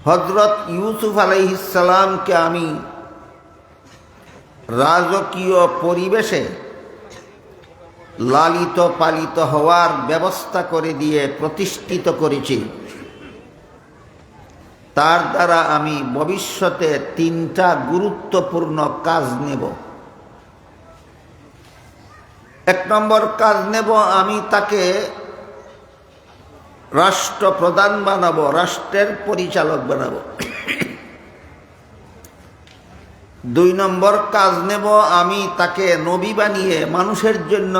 হযরত ইউসুফ আলাইহিস সালামকে আমি রাজকীয় পরিবেশে লালিত পালিত হওয়ার ব্যবস্থা করে দিয়ে প্রতিষ্ঠিত করেছি। তার দ্বারা আমি ভবিষ্যতে 3টা গুরুত্বপূর্ণ কাজ নেব। 1 নম্বর কাজ নেব, আমি তাকে রাষ্ট্রপ্রধান বানাবো, রাষ্ট্রের পরিচালক বানাবো। 2 নম্বর কাজ নেব, আমি তাকে নবী বানিয়ে মানুষের জন্য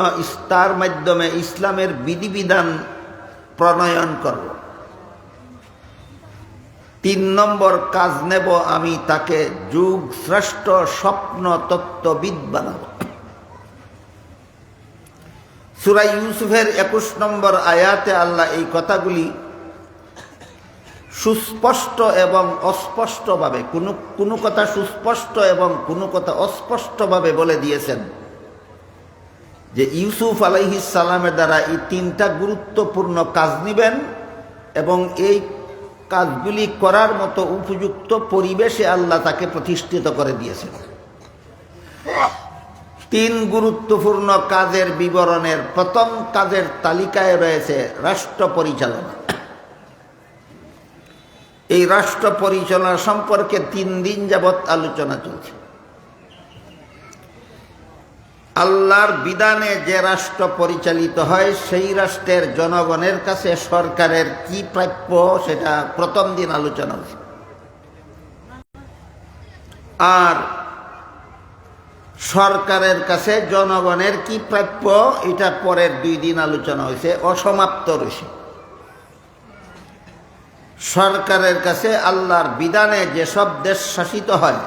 তার মাধ্যমে ইসলামের বিধিবিধান প্রণয়ন করব। 3 নম্বর কাজ নেব, আমি তাকে যুগ শ্রেষ্ঠ স্বপ্ন তত্ত্ববিদ বানাবো। সূরা ইউসুফের 21 নম্বর আয়াতে আল্লাহ এই কথাগুলি সুস্পষ্ট এবং অস্পষ্টভাবে, কোনো কথা সুস্পষ্ট এবং কোনো কথা অস্পষ্টভাবে বলে দিয়েছেন যে ইউসুফ আলাইহিস সালামের দ্বারা এই 3টা গুরুত্বপূর্ণ কাজ নেবেন এবং এই কাজগুলি করার মতো উপযুক্ত পরিবেশে আল্লাহ তাকে প্রতিষ্ঠিত করে দিয়েছেন। 3 গুরুত্বপূর্ণ কাজের বিবরণের প্রথম কাজের তালিকায় রয়েছে রাষ্ট্র পরিচালনা। এই রাষ্ট্র পরিচালনা সম্পর্কে 3 দিন যাবৎ আলোচনা চলছে। আল্লাহর বিধানে যে রাষ্ট্র পরিচালিত হয় সেই রাষ্ট্রের জনগণের কাছে সরকারের কি প্রাপ্য সেটা প্রথম দিন আলোচনা হয়েছে। আর সরকারের কাছে জনগণের কি প্রাপ্য এটা পরের 2 দিন আলোচনা হয়েছে, অসমাপ্ত রয়েছে। সরকারের কাছে আল্লাহর বিধানে যেসব দেশ শাসিত হয়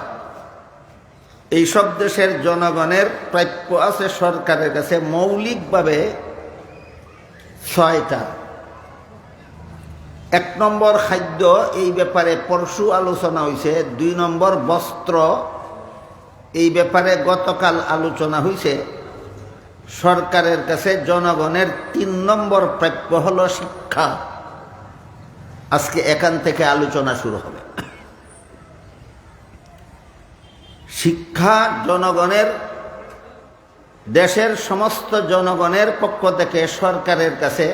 এই সব দেশের জনগণের প্রাপ্য আছে সরকারের কাছে মৌলিকভাবে 6টা। 1 নম্বর খাদ্য, এই ব্যাপারে পরশু আলোচনা হয়েছে। 2 নম্বর বস্ত্র, এই ব্যাপারে গতকাল আলোচনা হয়েছে। সরকারের কাছে জনগণের 3 নম্বর প্রাপ্য হলো শিক্ষা। আজকে এখান থেকে আলোচনা শুরু হবে। শিক্ষা জনগণের, দেশের সমস্ত জনগণের পক্ষ থেকে সরকারের কাছে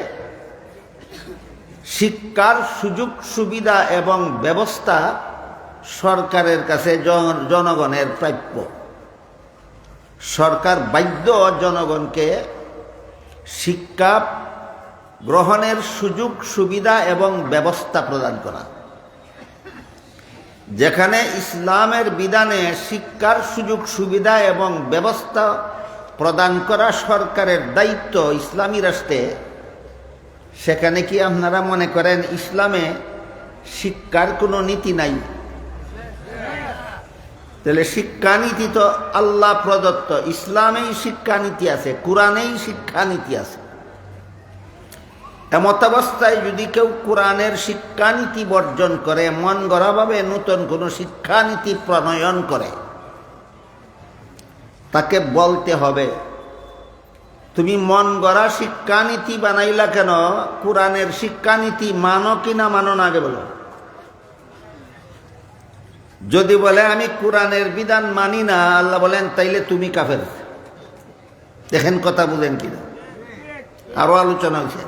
শিক্ষার সুযোগ সুবিধা এবং ব্যবস্থা সরকারের কাছে জনগণের প্রাপ্য। সরকার বাধ্য জনগণকে শিক্ষা গ্রহণের সুযোগ সুবিধা এবং ব্যবস্থা প্রদান করা। যেখানে ইসলামের বিধানে শিক্ষার সুযোগ সুবিধা এবং ব্যবস্থা প্রদান করা সরকারের দায়িত্ব ইসলামী রাষ্ট্রে, সেখানে কি আপনারা মনে করেন ইসলামে শিক্ষার কোনো নীতি নাই? তাহলে শিক্ষানীতি তো আল্লাহ প্রদত্ত। ইসলামেই শিক্ষানীতি আছে, কোরআনেই শিক্ষানীতি আছে। এমতাবস্থায় যদি কেউ কোরআনের শিক্ষানীতি বর্জন করে, মন গড়াভাবে নতুন কোনো শিক্ষানীতি প্রণয়ন করে, তাকে বলতে হবে তুমি মন গড়া শিক্ষানীতি বানাইলা কেন? কোরআনের শিক্ষানীতি মানো কি না মানো না, আগে বলো। যদি বলে আমি কোরআনের বিধান মানি না, আল্লাহ বলেন তাইলে তুমি কাফের। দেখেন কথা বুঝেন কিনা, আরো আলোচনা হয়েছে।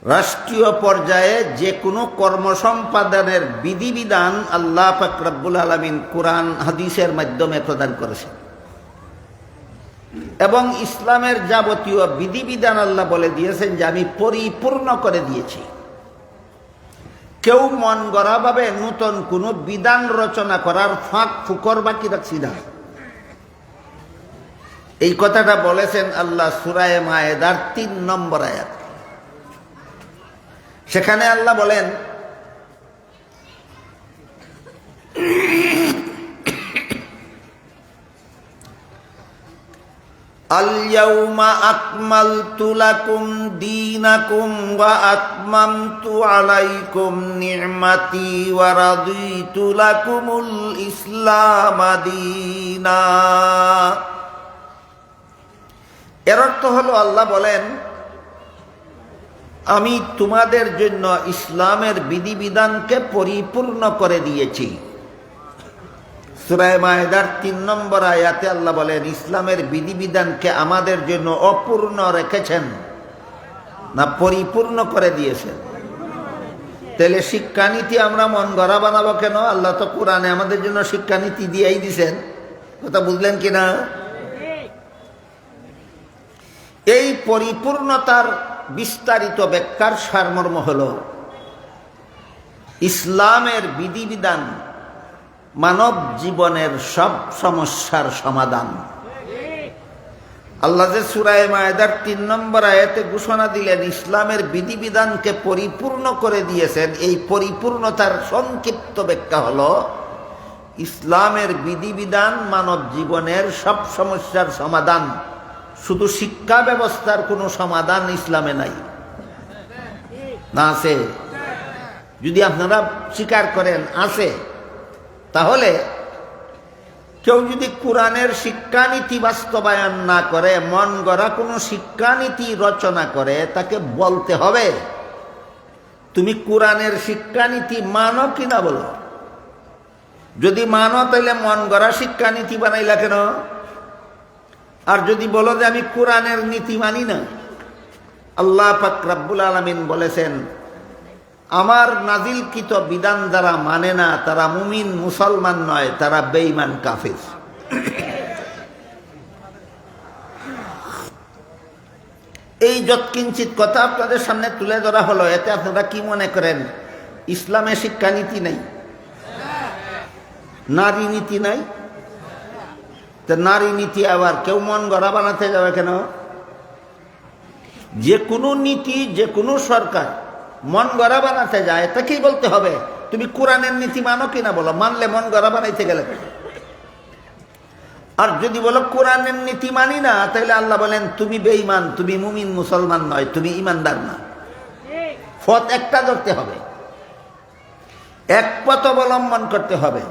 রাষ্ট্রীয় পর্যায়ে যে কোনো কর্ম সম্পাদনের বিধিবিধান আল্লাহ পাক রব্বুল আলামিন কোরআন হাদিসের মাধ্যমে প্রদান করেছেন এবং ইসলামের যাবতীয় বিধিবিধান আল্লাহ বলে দিয়েছেন যে আমি পরিপূর্ণ করে দিয়েছি। কেউ মন গড়াভাবে নতুন কোনো বিধান রচনা করার ফাঁক ফুকর বাকি রাখছি না। এই কথাটা বলেছেন আল্লাহ সূরা মায়েদার 3 নম্বর আয়াত। সেখানে আল্লাহ বলেন আল-ইয়াউমা আকমালতু লাকুম দীনাকুম ওয়া আতমামতু আলাইকুম নি'মাতি ওয়া রাদিতু লাকুমুল ইসলাম দীনা। এর অর্থ হলো আল্লাহ বলেন আমি তোমাদের জন্য ইসলামের বিধিবিধানকে পরিপূর্ণ করে দিয়েছি। সূরা মায়েদার ৩ নম্বর আয়াতে আল্লাহ বলেন ইসলামের বিধিবিধানকে আমাদের জন্য অপূর্ণ রেখেছেন না পরিপূর্ণ করে দিয়েছেন? তাহলে শিক্ষানীতি আমরা মন গড়া বানাবো কেন? আল্লাহ তো কোরআনে আমাদের জন্য শিক্ষানীতি দিয়েই দিছেন। কথা বুঝলেন কিনা? এই পরিপূর্ণতার বিস্তারিত ব্যাখ্যার সারমর্ম হল ইসলামের বিধিবিধান মানব জীবনের সব সমস্যার সমাধান। আল্লাহ যে সূরা মায়েদার ৩ নম্বর আয়াতে ঘোষণা দিলেন ইসলামের বিধিবিধানকে পরিপূর্ণ করে দিয়েছেন, এই পরিপূর্ণতার সংক্ষিপ্ত ব্যাখ্যা হল ইসলামের বিধিবিধান মানব জীবনের সব সমস্যার সমাধান। শুধু শিক্ষা ব্যবস্থার কোনো সমাধান ইসলামে নাই, না আছে? যদি আপনারা স্বীকার করেন আছে, তাহলে কেউ যদি কোরআনের শিক্ষানীতি বাস্তবায়ন না করে, মন গড়া কোনো শিক্ষানীতি রচনা করে, তাকে বলতে হবে তুমি কোরআনের শিক্ষানীতি মানো কিনা বলো। যদি মানো তাহলে মন গড়া শিক্ষানীতি বানাইলা কেন? আর যদি বলো যে আমি কোরআনের নীতি মানি না, আল্লাহ পাক রব্বুল আলামিন বলেছেন আমার নাজিলকৃত বিধান যারা মানে না তারা মুমিন মুসলমান নয়, তারা বেঈমান কাফির। এই যৎকিঞ্চিত কথা আপনাদের সামনে তুলে ধরা হলো, এতে আপনারা কি মনে করেন ইসলামে শিক্ষানীতি নাই, নারী নীতি নাই? তো নারী নীতি আবার কেউ মন গড়া বানাতে যাবে কেন? যে কোনো নীতি, যে কোনো সরকার মন গড়া বানাতে যায় তাকেই বলতে হবে তুমি কোরআনের নীতি মানো কিনা বলো। মানলে মন গড়া বানাইতে গেলে। আর যদি বলো কোরআনের নীতি মানি না, তাহলে আল্লাহ বলেন তুমি বেঈমান, তুমি মুমিন মুসলমান নয়, তুমি ইমানদার না। পথ একটা ধরতে হবে, এক পথ অবলম্বন করতে হবে।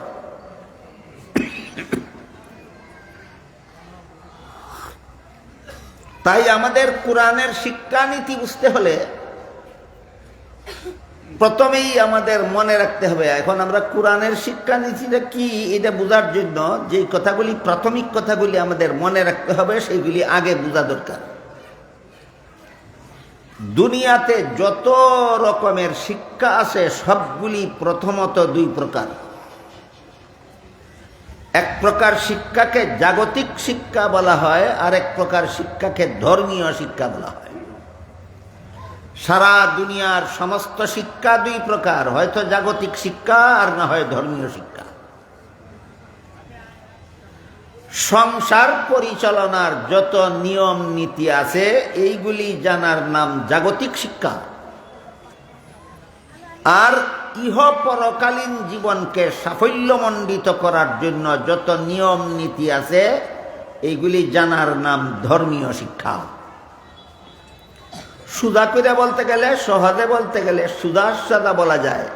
তাই আমাদের কোরআনের শিক্ষানীতি বুঝতে হলে প্রথমেই আমাদের মনে রাখতে হবে, এখন আমরা কোরআনের শিক্ষানীতিটা কি এটা বোঝার জন্য যে কথাগুলি, প্রাথমিক কথাগুলি আমাদের মনে রাখতে হবে, সেইগুলি আগে বোঝা দরকার। দুনিয়াতে যত রকমের শিক্ষা আছে সবগুলি প্রথমত দুই প্রকার। এক প্রকার শিক্ষাকে জাগতিক শিক্ষা বলা হয়, আর এক প্রকার শিক্ষাকে ধর্মীয় শিক্ষা বলা হয়। সারা দুনিয়ার সমস্ত শিক্ষা দুই প্রকার, হয়তো জাগতিক শিক্ষা আর না হয় ধর্মীয় শিক্ষা। সংসার পরিচালনার যত নিয়ম নীতি আছে এইগুলি জানার নাম জাগতিক শিক্ষা। আর ইহ পরকালীন জীবনকে সাফল্যমণ্ডিত করার জন্য যত নিয়ম নীতি আছে এইগুলি জানার নাম ধর্মীয় শিক্ষা। সুদা করে বলতে গেলে, সহজে বলতে গেলে সুদা সাদা বলা যায়,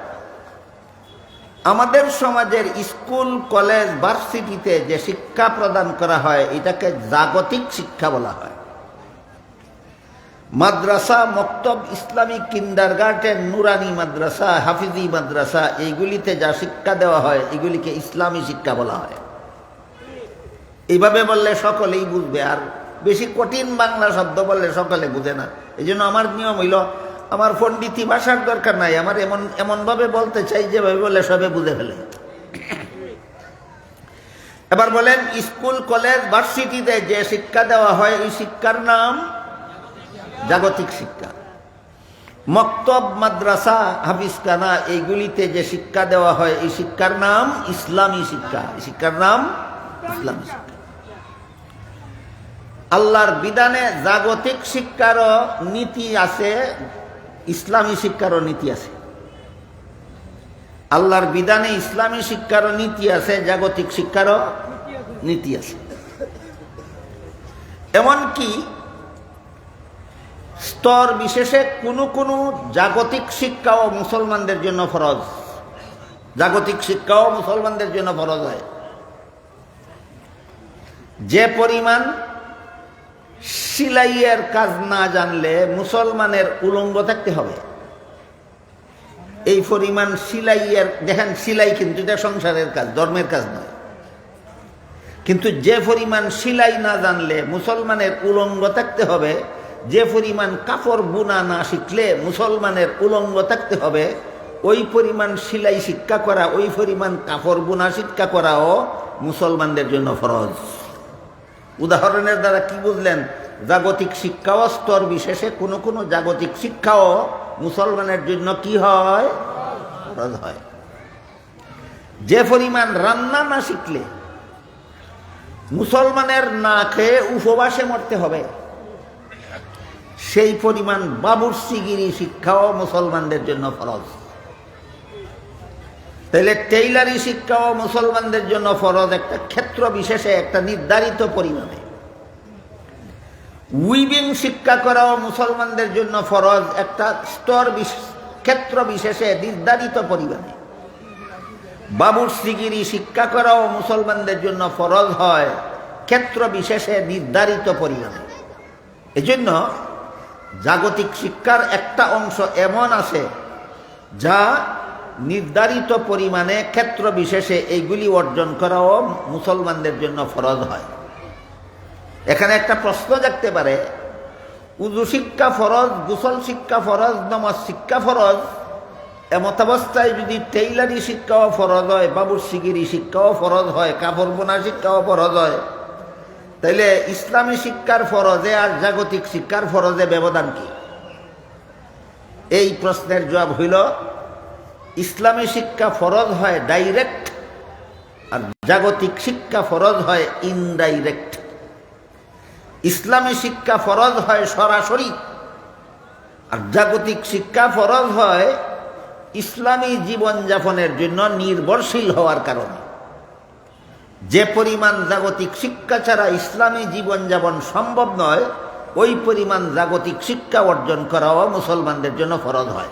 আমাদের সমাজের স্কুল কলেজ ভার্সিটিতে যে শিক্ষা প্রদান করা হয় এটাকে জাগতিক শিক্ষা বলা হয়। মাদ্রাসা, মক্তব, ইসলামিক কিন্ডারগার্টেন, নুরানি মাদ্রাসা, হাফিজি মাদ্রাসা, এইগুলিতে যা শিক্ষা দেওয়া হয় এগুলিকে ইসলামী শিক্ষা বলা হয়। এইভাবে বললে সকলেই বুঝবে, আর বেশি কঠিন বাংলা শব্দ বললে সকলে বুঝে না। এই জন্য আমার নিয়ম হইল, আমার পণ্ডিতি ভাষার দরকার নাই, আমার এমনভাবে বলতে চাই যেভাবে বললে সবে বুঝে ফেলে। এবার বলেন, স্কুল কলেজ ভার্সিটিতে যে শিক্ষা দেওয়া হয় এই শিক্ষার নাম জাগতিক শিক্ষা। মক্তব, মাদ্রাসা, হাফিজখানা এইগুলিতে যে শিক্ষা দেওয়া হয় এই শিক্ষার নাম ইসলামী শিক্ষা। এই শিক্ষার নাম ইসলামী শিক্ষা। আল্লাহর বিধানে জাগতিক শিক্ষারও নীতি আছে, ইসলামী শিক্ষারও নীতি আছে। আল্লাহর বিধানে ইসলামী শিক্ষারও নীতি আছে, জাগতিক শিক্ষারও নীতি আছে। এমনকি স্তর বিশেষে কোনো কোনো জাগতিক শিক্ষাও মুসলমানদের জন্য ফরজ। জাগতিক শিক্ষাও মুসলমানদের জন্য ফরজ হয়। যে পরিমাণ সিলাইয়ের কাজ না জানলে মুসলমানের উলঙ্গ থাকতে হবে। এই পরিমাণ সিলাইয়ের, দেখেন সিলাই কিন্তু এটা সংসারের কাজ, ধর্মের কাজ নয়। কিন্তু যে পরিমাণ সিলাই না জানলে মুসলমানের উলঙ্গ থাকতে হবে, যে পরিমাণ কাপড় বুনা না শিখলে মুসলমানের উলঙ্গ থাকতে হবে, ওই পরিমাণ সিলাই শিক্ষা করা, ওই পরিমাণ কাপড় বুনা শিক্ষা করাও মুসলমানদের জন্য ফরজ। উদাহরণের দ্বারা কি বুঝলেন? জাগতিক শিক্ষাও স্তর বিশেষে কোনো কোনো জাগতিক শিক্ষাও মুসলমানের জন্য কি হয়? ফরজ হয়। যে পরিমাণ রান্না না শিখলে মুসলমানের না খেয়ে উপবাসে মরতে হবে, সেই পরিমাণ বাবুর্চিগিরি শিক্ষাও মুসলমানদের জন্য ফরজ। তাহলে টেইলারি শিক্ষাও মুসলমানদের জন্য ফরজ একটা ক্ষেত্র বিশেষে, একটা নির্ধারিত পরিমাণে। উইভিং শিক্ষা করাও মুসলমানদের জন্য ফরজ একটা স্তর ক্ষেত্র বিশেষে, নির্ধারিত পরিমাণে। বাবুর্চিগিরি শিক্ষা করাও মুসলমানদের জন্য ফরজ হয় ক্ষেত্র বিশেষে, নির্ধারিত পরিমাণে। এজন্য জাগতিক শিক্ষার একটা অংশ এমন আছে যা নির্ধারিত পরিমাণে ক্ষেত্র বিশেষে এইগুলি অর্জন করাও মুসলমানদের জন্য ফরজ হয়। এখানে একটা প্রশ্ন জাগতে পারে, উযু শিক্ষা ফরজ, গোসল শিক্ষা ফরজ, নামাজ শিক্ষা ফরজ, এমতাবস্থায় যদি টেইলারি শিক্ষাও ফরজ হয়, বাবুর্চিগিরি শিক্ষাও ফরজ হয়, কাপড় বোনা শিক্ষাও ফরজ হয়, তাইলে ইসলামী শিক্ষার ফরজে আর জাগতিক শিক্ষার ফরজে ব্যবধান কি? এই প্রশ্নের জবাব হইল, ইসলামী শিক্ষা ফরজ হয় ডাইরেক্ট, আর জাগতিক শিক্ষা ফরজ হয় ইনডাইরেক্ট। ইসলামী শিক্ষা ফরজ হয় সরাসরি, আর জাগতিক শিক্ষা ফরজ হয় ইসলামী জীবনযাপনের জন্য নির্ভরশীল হওয়ার কারণে। যে পরিমাণ জাগতিক শিক্ষা ছাড়া ইসলামী জীবনযাপন সম্ভব নয়, ওই পরিমাণ জাগতিক শিক্ষা অর্জন করাও মুসলমানদের জন্য ফরজ হয়।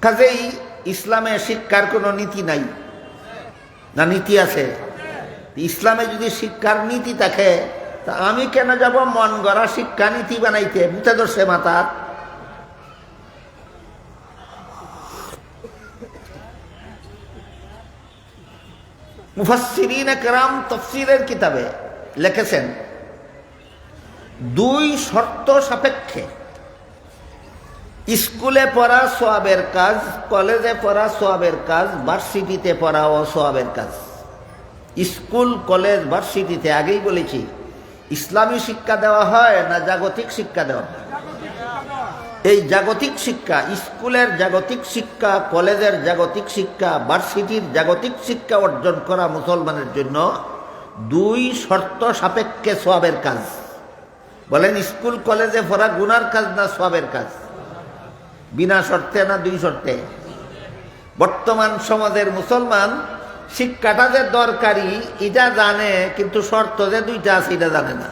কাজেই ইসলামে শিক্ষার কোনো নীতি নাই, না নীতি আছে? ইসলামে যদি শিক্ষার নীতি থাকে, তা আমি কেন যাব মন গড়া শিক্ষা নীতি বানাইতে? মুতে ধরছে মাথা। মুফাসসিরিন কেরাম তাফসীরের কিতাবে লিখেছেন, দুই শর্ত সাপেক্ষে স্কুলে পড়া সওয়াবের কাজ, কলেজে পড়া সওয়াবের কাজ, ভার্সিটিতে পড়াও সওয়াবের কাজ। স্কুল, কলেজ, ভার্সিটিতে আগেই বলেছি ইসলামী শিক্ষা দেওয়া হয় না জাগতিক শিক্ষা দেওয়া হয়? এই জাগতিক শিক্ষা, স্কুলের জাগতিক শিক্ষা, কলেজের জাগতিক শিক্ষা, ভার্সিটির জাগতিক শিক্ষা অর্জন করা মুসলমানের জন্য দুই শর্ত সাপেক্ষে সওয়াবের কাজ। বলেন, স্কুল কলেজে পড়া গুনার কাজ না সওয়াবের কাজ? বিনা শর্তে না দুই শর্তে? বর্তমান সমাজের মুসলমান শিক্ষাটা যে দরকারি এটা জানে, কিন্তু শর্ত যে দুইটা আছে এটা জানে না।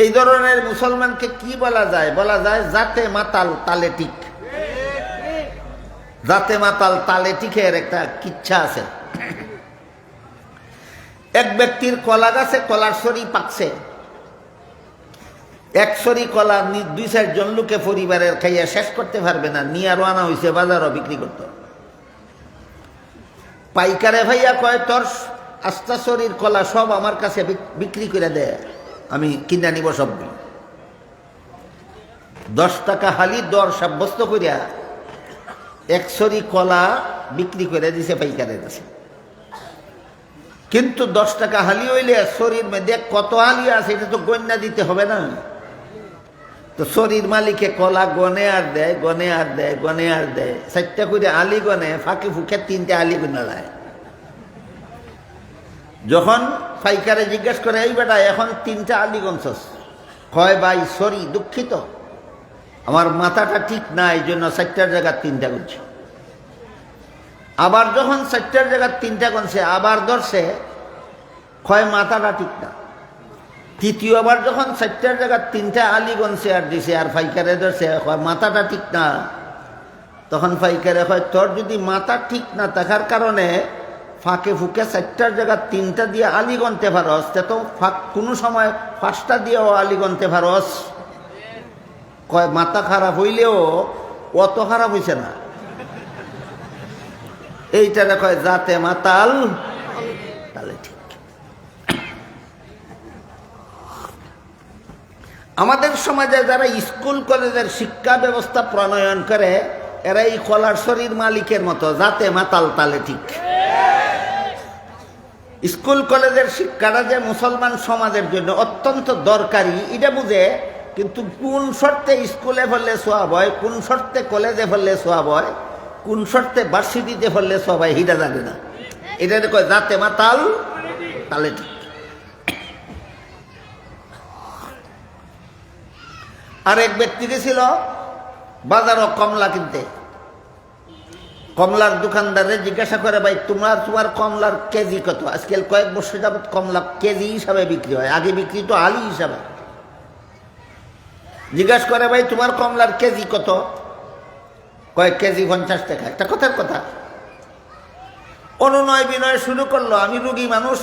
এই ধরনের মুসলমানকে কি বলা যায়? বলা যায় জাতে মাতাল তালে টিক। জাতে মাতাল তালে টিকের একটা কিচ্ছা আছে। এক ব্যক্তির কলা গাছে কলার সরি পাকছে। এক সরি কলা দুই চারজন লোকে পরিবারের খাইয়া শেষ করতে পারবে না, নিয়ে আরো আনা হয়েছে বাজারও বিক্রি করতে। পাইকারে ভাইয়া কয়, তোর আস্তা শরীর কলা সব আমার কাছে বিক্রি করে দেয়, আমি কিনে নিব সবগুলো। 10 টাকা হালি দর সাব্যস্ত করিয়া 100 কলা বিক্রি করে দিছে পাইকারের কাছে। কিন্তু 10 টাকা হালি হইলে শরীর মধ্যে কত হালি আছে এটা তো গণ্যা দিতে হবে না? তো শরীর মালিকে কলা গনে আর দেয়, গনে আর দেয়, গনে আর দেয়। 4টা করে আলি গনে, ফাঁকে ফুঁকে 3টে আলি গুনা দেয়। যখন পাইকারে জিজ্ঞেস করে, এই বেটা এখন 3টা আলি গনছস? কয়, ভাই সরি, দুঃখিত, আমার মাথাটা ঠিক না, এই জন্য 4টার জায়গা 3টা গুনছি। আবার যখন 4টার জায়গা 3টা গুনছে, আবার ধরছে, কয় মাথাটা ঠিক না। তৃতীয়বার যখন 4টার জায়গা 3টা আলি গনছে আর দিছে, আর পাইকারে ধরছে, কয় মাথাটা ঠিক না। তখন পাইকারে কয়, তোর যদি মাথা ঠিক না থাকার কারণে ফাঁকে ফুকে 4টার জায়গা 3টা দিয়ে আলি গনতে পারস, তে তো কোনো সময় 5টা দিয়েও আলি গনতে পারস। কয় মাথা খারাপ হইলেও অত খারাপ হইছে না। এইটারে কয় জাতে মাতাল তালে ঠিক। আমাদের সমাজে যারা স্কুল কলেজের শিক্ষা ব্যবস্থা প্রণয়ন করে এরা এই কলার শরীর মালিকের মতো, জাতে মাতাল তালে ঠিক। স্কুল কলেজের শিক্ষাটা যে মুসলমান সমাজের জন্য অত্যন্ত দরকারি এটা বুঝে, কিন্তু কোন শর্তে স্কুলে পড়লে সোয়াব হয়, কোন শর্তে কলেজে পড়লে সোয়াব হয়, কোন শর্তে ভার্সিটিতে পড়লে সোয়াব হয় এটা জানে না। এটা কয় জাতে মাতাল তালে ঠিক। আর এক ব্যক্তি গেছিল বাজারও কমলা কিনতে। কমলার দোকানদারে জিজ্ঞাসা করে, ভাই তোমার কমলার কেজি কত? আজকাল কয়েক বছর যাবত কমলা কেজি হিসাবে বিক্রি হয়, আগে বিক্রি তো আলি হিসাবে। জিজ্ঞাসা করে, ভাই তোমার কমলার কেজি কত? কয়েক কেজি 50 টাকা। একটা কথার কথা। অনুনয় বিনয় শুরু করলো, আমি রুগী মানুষ,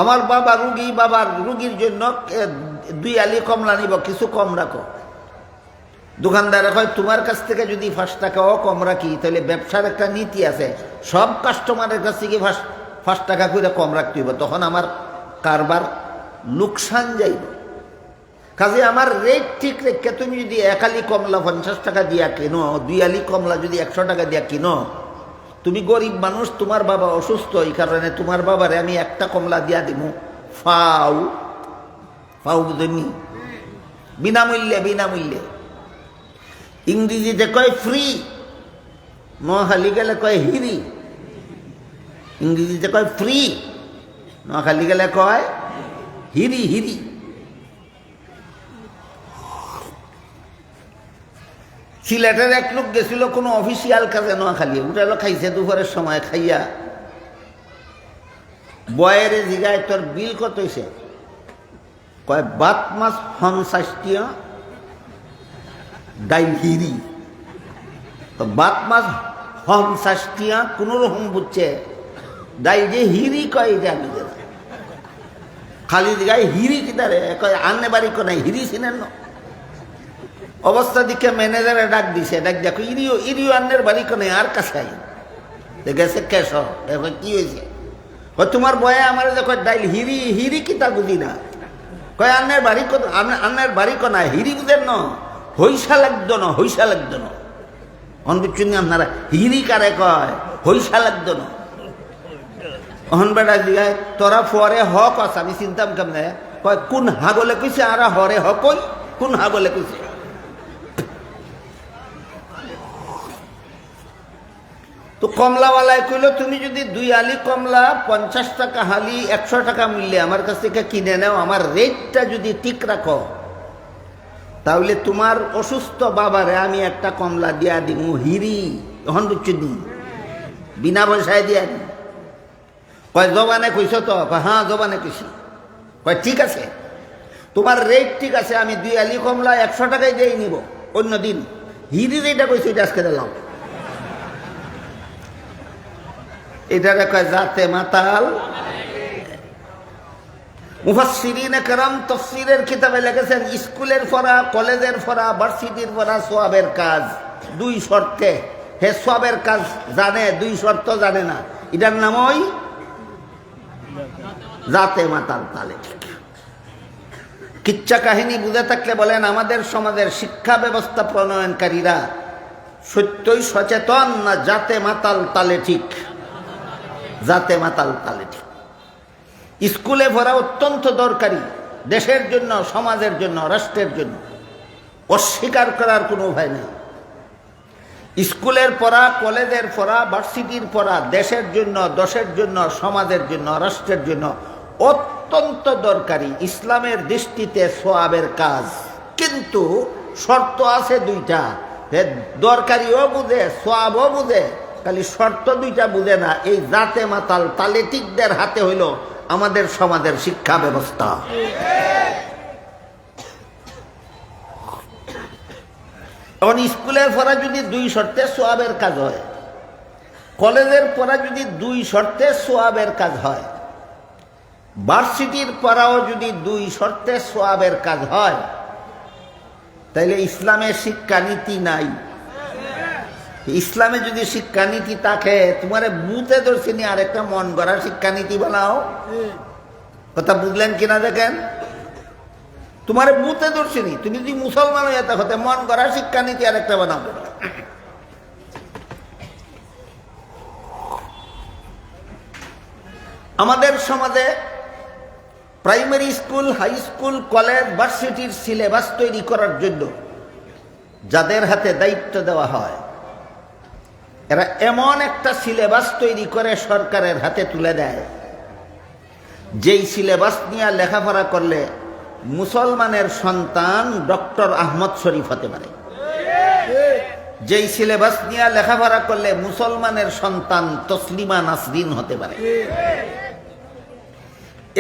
আমার বাবা রুগী, বাবার রুগীর জন্য 2 আলি কমলা নিব, কিছু কম রাখো। দোকানদার কয়, তোমার কাছ থেকে যদি 5 টাকাও কম রাখি তাহলে ব্যবসার একটা নীতি আছে, সব কাস্টমারের কাছ থেকে 5 টাকা করে কম রাখতে হইব, তখন আমার কারবার লোকসান যাইব। কাজে আমার রেট ঠিক রেখে তুমি যদি 1 আলি কমলা 50 টাকা দিয়া কিনো, 2 আলি কমলা যদি 100 টাকা দিয়া কিনো, তুমি গরিব মানুষ, তোমার বাবা অসুস্থ, এই কারণে তোমার বাবারে আমি একটা কমলা দিয়া দিব, ফাউ বুঝেনি, বিনামূল্যে। ইংরেজিতে কয় ফ্রি, নোয়াখালী গেলে কয় হিরি। ইংরেজিতে কয় ফ্রি, নোয়াখালী গেলে কয় হিরি। সিলেটের এক লোক গেছিল কোনো অফিসিয়াল কাজে নোয়াখালী, উঠালো খাইছে দুপুরের সময়, খাইয়া বয়ের জিগায় তোর বিল কত হয়েছে? কয় বাত মাছ 50 টিয়া, ডাইল হিরি। তো বাত মাছ 50 টিয়া কোন রকম বুঝছে, ডাইল যে হিরি কয় এটা আমি জানি। খালি জিগায় হিরি কিনারে কয় আন্নে বাড়ি কোনায় হিরি চিনেন না। অবস্থা দিকে ম্যানেজারে ডাক দিছে, ডাক দেখো ইরিও আন্নের বাড়ি কোনে আর কাছে গেছে কেশ। কি হয়েছে? তোমার বয়ে আমার দেখো ডাইল হিরি কিতা বুঝি না। কয় আন্নের বাড়ি কোনায় হিরি বুঝেন না, হইসা লাগতো না। অন বুঝছেন আপনারা হিরি কারে কয়, হইসা লাগতো না। অহন বেটা জিগায় তোরা ফরে হক আছে, আমি চিন্তাম কেমনে, কয় কোন হাগলে কইছে আর হরে হকই, কোন হাগলে কইছে। তো কমলাওয়ালায় কইল, তুমি যদি 2 আলি কমলা 50 টাকা হালি 100 টাকা মূল্যে আমার কাছ থেকে কিনে নাও, আমার রেটটা যদি ঠিক রাখো, তাহলে তোমার অসুস্থ বাবারে আমি একটা কমলা দিয়া দিব হিরি। তখন বুঝছি বিনা পয়সায় দিয়া দি। কয় জবানে কইস তো? হ্যাঁ জবানে কইছি। কয় ঠিক আছে, তোমার রেট ঠিক আছে, আমি 2 আলি কমলা 100 টাকায় দিয়ে নিব, অন্যদিন হিরি যেটা কইছি এটা আজকে দিলাম। এটা কয় জাতে মাতাল। মুফাসসিরিনে কেরাম তাফসীরের কিতাবে লিখেছেন, স্কুলের পড়া, কলেজের পড়া, ভার্সিটির পড়া সওয়াবের কাজ 2 শর্তে। হে সওয়াবের কাজ জানে, 2 শর্ত জানে না, এটার নামই জাতে মাতাল তালে ঠিক। কিচ্ছা কাহিনী বুঝে থাকলে বলেন, আমাদের সমাজের শিক্ষা ব্যবস্থা প্রণয়নকারীরা সত্যই সচেতন না জাতে মাতাল তালে ঠিক? জাতে মাতাল তালে ঠিক। স্কুলে পড়া অত্যন্ত দরকারি, দেশের জন্য, সমাজের জন্য, রাষ্ট্রের জন্য, অস্বীকার করার কোনো উপায় নেই। স্কুলের পড়া, কলেজের পড়া, ভার্সিটির পড়া দেশের জন্য, দেশের জন্য, সমাজের জন্য, রাষ্ট্রের জন্য অত্যন্ত দরকারি, ইসলামের দৃষ্টিতে সওয়াবের কাজ। কিন্তু শর্ত আছে 2টা, দরকারিও বুঝে, সওয়াবও বুঝে, খালি শর্ত 2টা বুঝে না। এই জাতে মাতাল তালেটিকদের হাতে হইল আমাদের সমাজের শিক্ষা ব্যবস্থা। এখন স্কুলের পড়া যদি 2 শর্তে সওয়াবের কাজ হয়, কলেজের পড়া যদি 2 শর্তে সোয়াবের কাজ হয়, ভার্সিটির পড়াও যদি 2 শর্তে সোয়াবের কাজ হয়, তাইলে ইসলামের শিক্ষানীতি নাই। ইসলামে যদি শিক্ষানীতি থাকে, তোমার বুতে ধরছিনি আরেকটা মন গড়া শিক্ষানীতি বানাও। কথা বুঝলেন কিনা দেখেন, তোমার বুতে ধরছিনি, তুমি যদি মুসলমান হয়ে থাকো মন গড়া শিক্ষানীতি আরেকটা বানাও। আমাদের সমাজে primary school, high school, college, ভার্সিটির সিলেবাস তৈরি করার জন্য যাদের হাতে দায়িত্ব দেওয়া হয়, এরা এমন একটা সিলেবাস তৈরি করে সরকারের হাতে তুলে দেয়, যেই সিলেবাস নিয়ে লেখাপড়া করলে মুসলমানের সন্তান ডক্টর আহমদ শরীফ হতে পারে। যেই সিলেবাস নিয়ে লেখাপড়া করলে মুসলমানের সন্তান তসলিমা নাসরিন হতে পারে।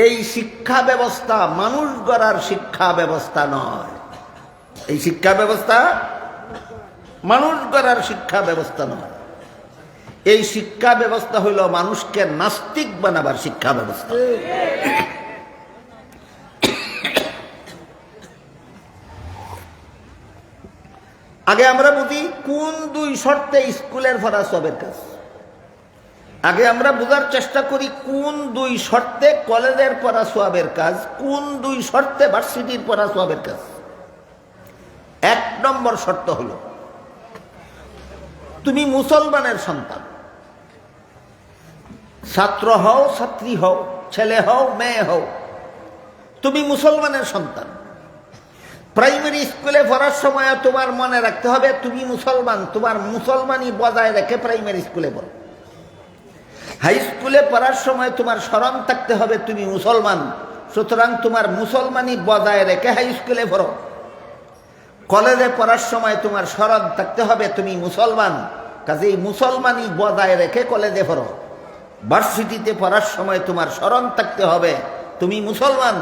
এই শিক্ষা ব্যবস্থা মানুষ গড়ার শিক্ষা ব্যবস্থা নয়। এই শিক্ষা ব্যবস্থা মানুষ গড়ার শিক্ষা ব্যবস্থা নয়। এই শিক্ষা ব্যবস্থা হইল মানুষকে নাস্তিক বানাবার শিক্ষা ব্যবস্থা। আগে আমরা বুঝি কোন 2 শর্তে স্কুলের পড়া সবের কাজ। আগে আমরা বোঝার চেষ্টা করি কোন 2 শর্তে কলেজের পড়া সোয়াবের কাজ, কোন 2 শর্তে ভার্সিটির পড়া সোয়াবের কাজ। 1 নম্বর শর্ত হলো তুমি মুসলমানের সন্তান, ছাত্র হও, ছাত্রী হও, ছেলে হও, মেয়ে হও, তুমি মুসলমানের সন্তান। প্রাইমারি স্কুলে পড়ার সময় তোমার মনে রাখতে হবে তুমি মুসলমান, তোমার মুসলমানি বজায় রেখে প্রাইমারি স্কুলে পড়ো। হাই স্কুলে পড়ার সময় তোমার স্মরণ থাকতে হবে তুমি মুসলমান, সুতরাং তোমার মুসলমানি বজায় রেখে হাই স্কুলে পড়ো। কলেজে পড়ার সময় তোমার স্মরণ থাকতে হবে তুমি মুসলমান, কাজেই মুসলমানি বজায় রেখে কলেজে পড়ো। ভার্সিটিতে পড়ার সময় তোমার স্মরণ থাকতে হবে তুমি মুসলমান,